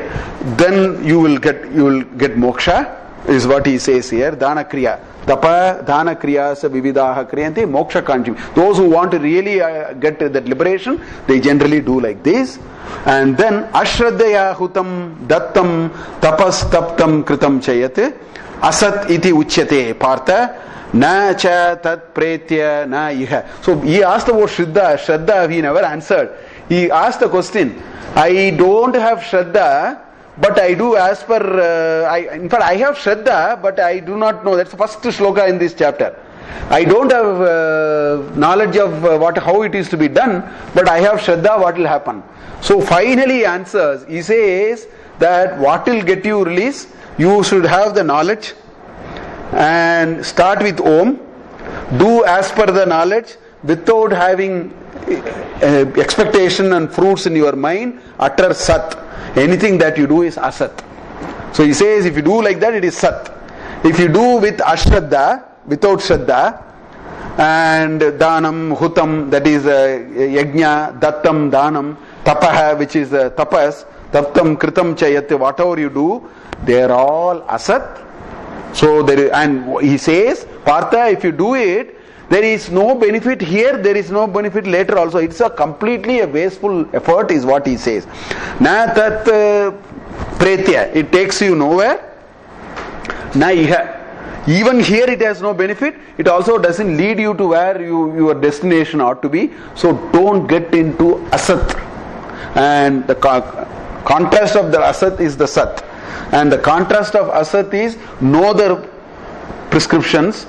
Then you will get moksha, is what he says here. Dana kriya. Tapa, dana kriya, sa vividaha kriyante, moksha kanchim. Those who want to really get that liberation, they generally do like this. And then ashraddhaya hutam dattam tapas taptam kritam chayate asat iti uchyate partha na cha tat pretya na iha. So he asked about Shraddha he never answered. He asked the question, I don't have Shraddha, but I do as per, in fact I have Shraddha, but I do not know. That's the first shloka in this chapter. I don't have knowledge of how it is to be done, but I have Shraddha, what will happen? So finally he answers, he says that what will get you release, you should have the knowledge and start with Om, do as per the knowledge without having expectation and fruits in your mind, utter Sat. Anything that you do is Asat. So he says if you do like that, it is Sat. If you do with Ashraddha, without Shraddha, and Danam, Hutam, that is Yajna, Dattam, Danam, Tapaha, which is Tapas, Taptam, Kritam, Chayate, whatever you do, they are all Asat. So and he says, Partha, if you do it, there is no benefit here, there is no benefit later also. It's a completely a wasteful effort is what he says. Na tat pretya, it takes you nowhere. Na iha. Even here it has no benefit. It also doesn't lead you to where your destination ought to be. So don't get into Asat. And the contrast of the Asat is the Sat. And the contrast of Asat is know the prescriptions,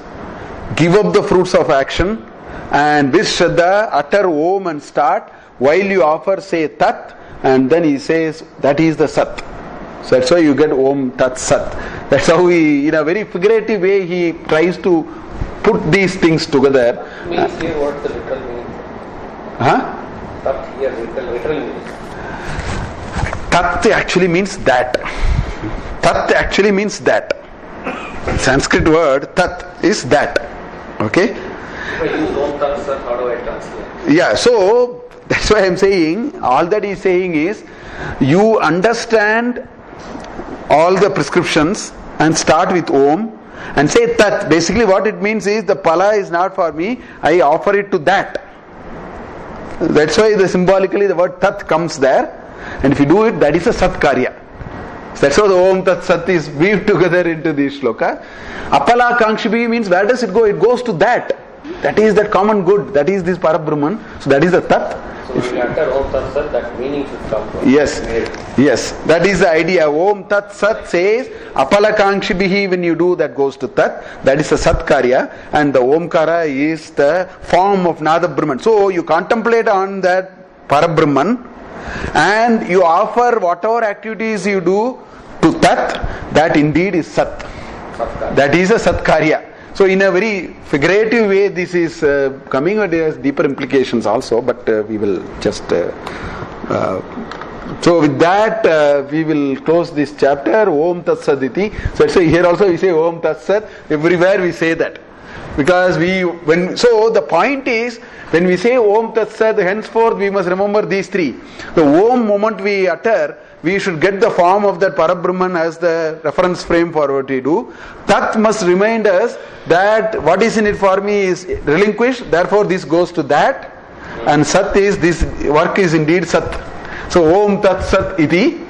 give up the fruits of action, and with Shraddha utter Om and start. While you offer, say Tat, and then he says that is the Sat. So that's why you get Om Tat Sat. That's how he, in a very figurative way, he tries to put these things together. Means here what the literal meaning? Huh? Tat here literal meaning. Tat actually means that. Tat actually means that. Sanskrit word tat is that. Okay? If I use Om Tat Sat, how do I translate? Yeah, so that's why I am saying, all that he is saying is, you understand all the prescriptions and start with Om and say Tat. Basically what it means is, the pala is not for me, I offer it to that. That's why symbolically the word Tat comes there, and if you do it, that is a Satkarya. That's how the Om Tat Sat is weaved together into the shloka. Apala Kangshibi means, where does it go? It goes to that. That is that common good. That is this Parabrahman. So that is the Tat. So if you utter Om Tat Sat, that meaning should come from. Yes. Yes. That is the idea. Om Tat Sat says, Apala Kangshibihi, when you do, that goes to Tat. That is a Satkarya. And the Omkara is the form of Nada Brahman. So you contemplate on that Parabrahman and you offer whatever activities you do to Tat, that indeed is Sat. Satkar. That is a Satkarya. So in a very figurative way this is coming, but there has deeper implications also, but we will just so with that we will close this chapter. Om Tat Sat iti. So here also we say Om Tat Sat, everywhere we say that, because so the point is, when we say Om Tat Sat, henceforth we must remember these three. The Om moment we utter, we should get the form of that Parabrahman as the reference frame for what we do. Tat must remind us that what is in it for me is relinquished, therefore this goes to that, and Sat is, this work is indeed Sat. So Om Tat Sat iti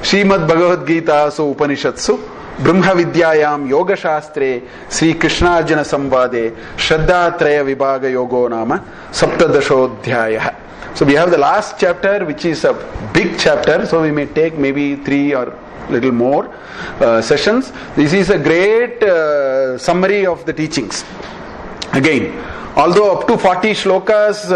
Srimad Bhagavad Gita so Upanishatsu Brahma Vidyayam Yoga Shastre Sri Krishnarjuna Samvade Shraddha Traya Vibhaga Yogo Nama Saptadashodhyaya. So we have the last chapter, which is a big chapter, so we may take maybe 3 or little more sessions. This is a great summary of the teachings. Again, although up to 40 shlokas,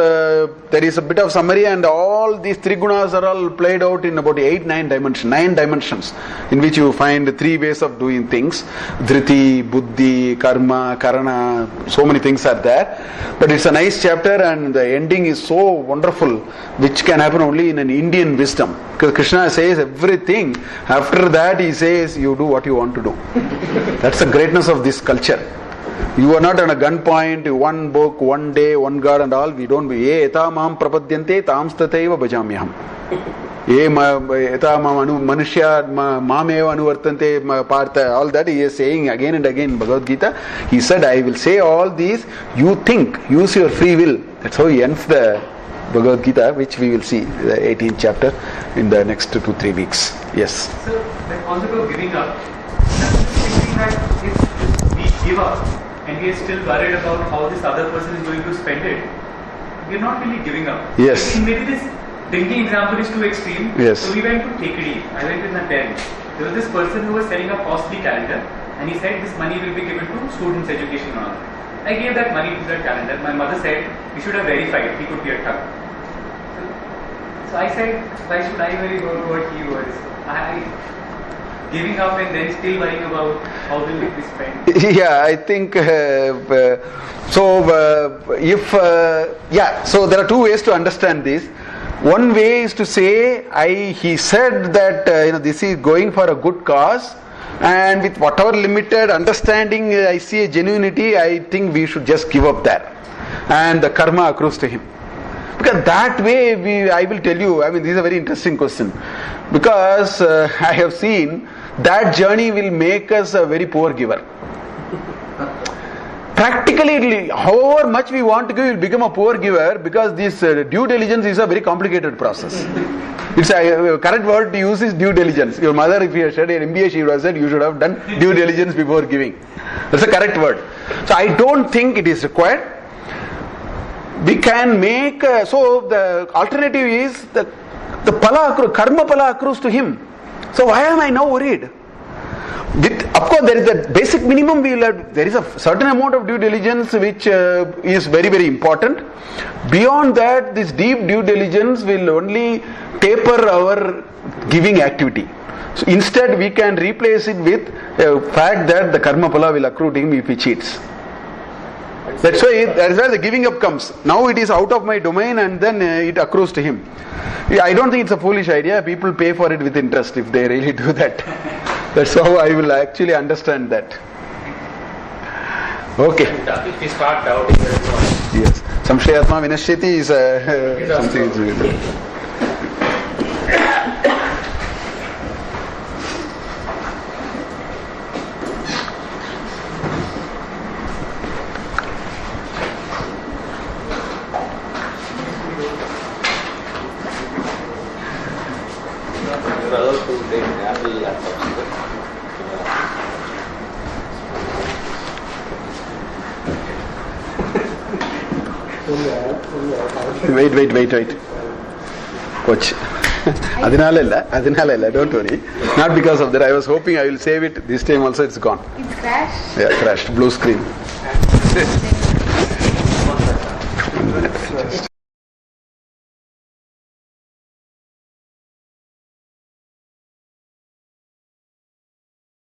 there is a bit of summary, and all these 3 gunas are all played out in about 9 dimensions, in which you find 3 ways of doing things: Dhriti, Buddhi, Karma, Karana. So many things are there, but it's a nice chapter, and the ending is so wonderful, which can happen only in an Indian wisdom, because Krishna says everything. After that he says, you do what you want to do. That's the greatness of this culture. You are not on a gunpoint, one book, one day, one God and all. We don't be. Ye eta mam prapadyante tam stataiva bhajamyaham. Ye eta mam manushya mameva anuvartante partha. All that he is saying again and again in Bhagavad Gita. He said, I will say all these. You think, use your free will. That's how he ends the Bhagavad Gita, which we will see, the 18th chapter, in the next 2-3 weeks. Yes. So, the concept of giving up, thinking that if we give up and we are still worried about how this other person is going to spend it, we are not really giving up. Yes. Maybe this drinking example is too extreme. Yes. So we went to Tekadi. I went in the 10th. There was this person who was selling a costly calendar, and he said this money will be given to students' education and all. I gave that money to that calendar. My mother said we should have verified. He could be a thug. So I said, why should I worry about what he was? Giving up and then still worrying about how will it be spent. Yeah, I think so there are 2 ways to understand this. One way is to say, he said that this is going for a good cause, and with whatever limited understanding I see a genuinity, I think we should just give up that, and the karma accrues to him. Because that way, I will tell you, this is a very interesting question, because I have seen that journey will make us a very poor giver. Practically, however much we want to give, we will become a poor giver, because this due diligence is a very complicated process. It's a correct word to use is due diligence. Your mother, if you had studied MBA, she would have said you should have done due diligence before giving. That's a correct word. So I don't think it is required. We can make, so the alternative is the karma pala accrues to him. So why am I now worried? Of course, there is a basic minimum. There is a certain amount of due diligence which is very, very important. Beyond that, this deep due diligence will only taper our giving activity. So instead, we can replace it with the fact that the karma pala will accrue to him if he cheats. That's why the giving up comes. Now it is out of my domain, and then it accrues to him. I don't think it's a foolish idea. People pay for it with interest if they really do that. That's how I will actually understand that. Okay. If we start doubting, there is no answer. Yes. Samshayatma vinashyati is something. You are allowed to take Apple laptops. Wait. Coach. Adinalalla, don't worry. Not because of that. I was hoping I will save it. This time also it's gone. It's crashed. Yeah, crashed. Blue screen.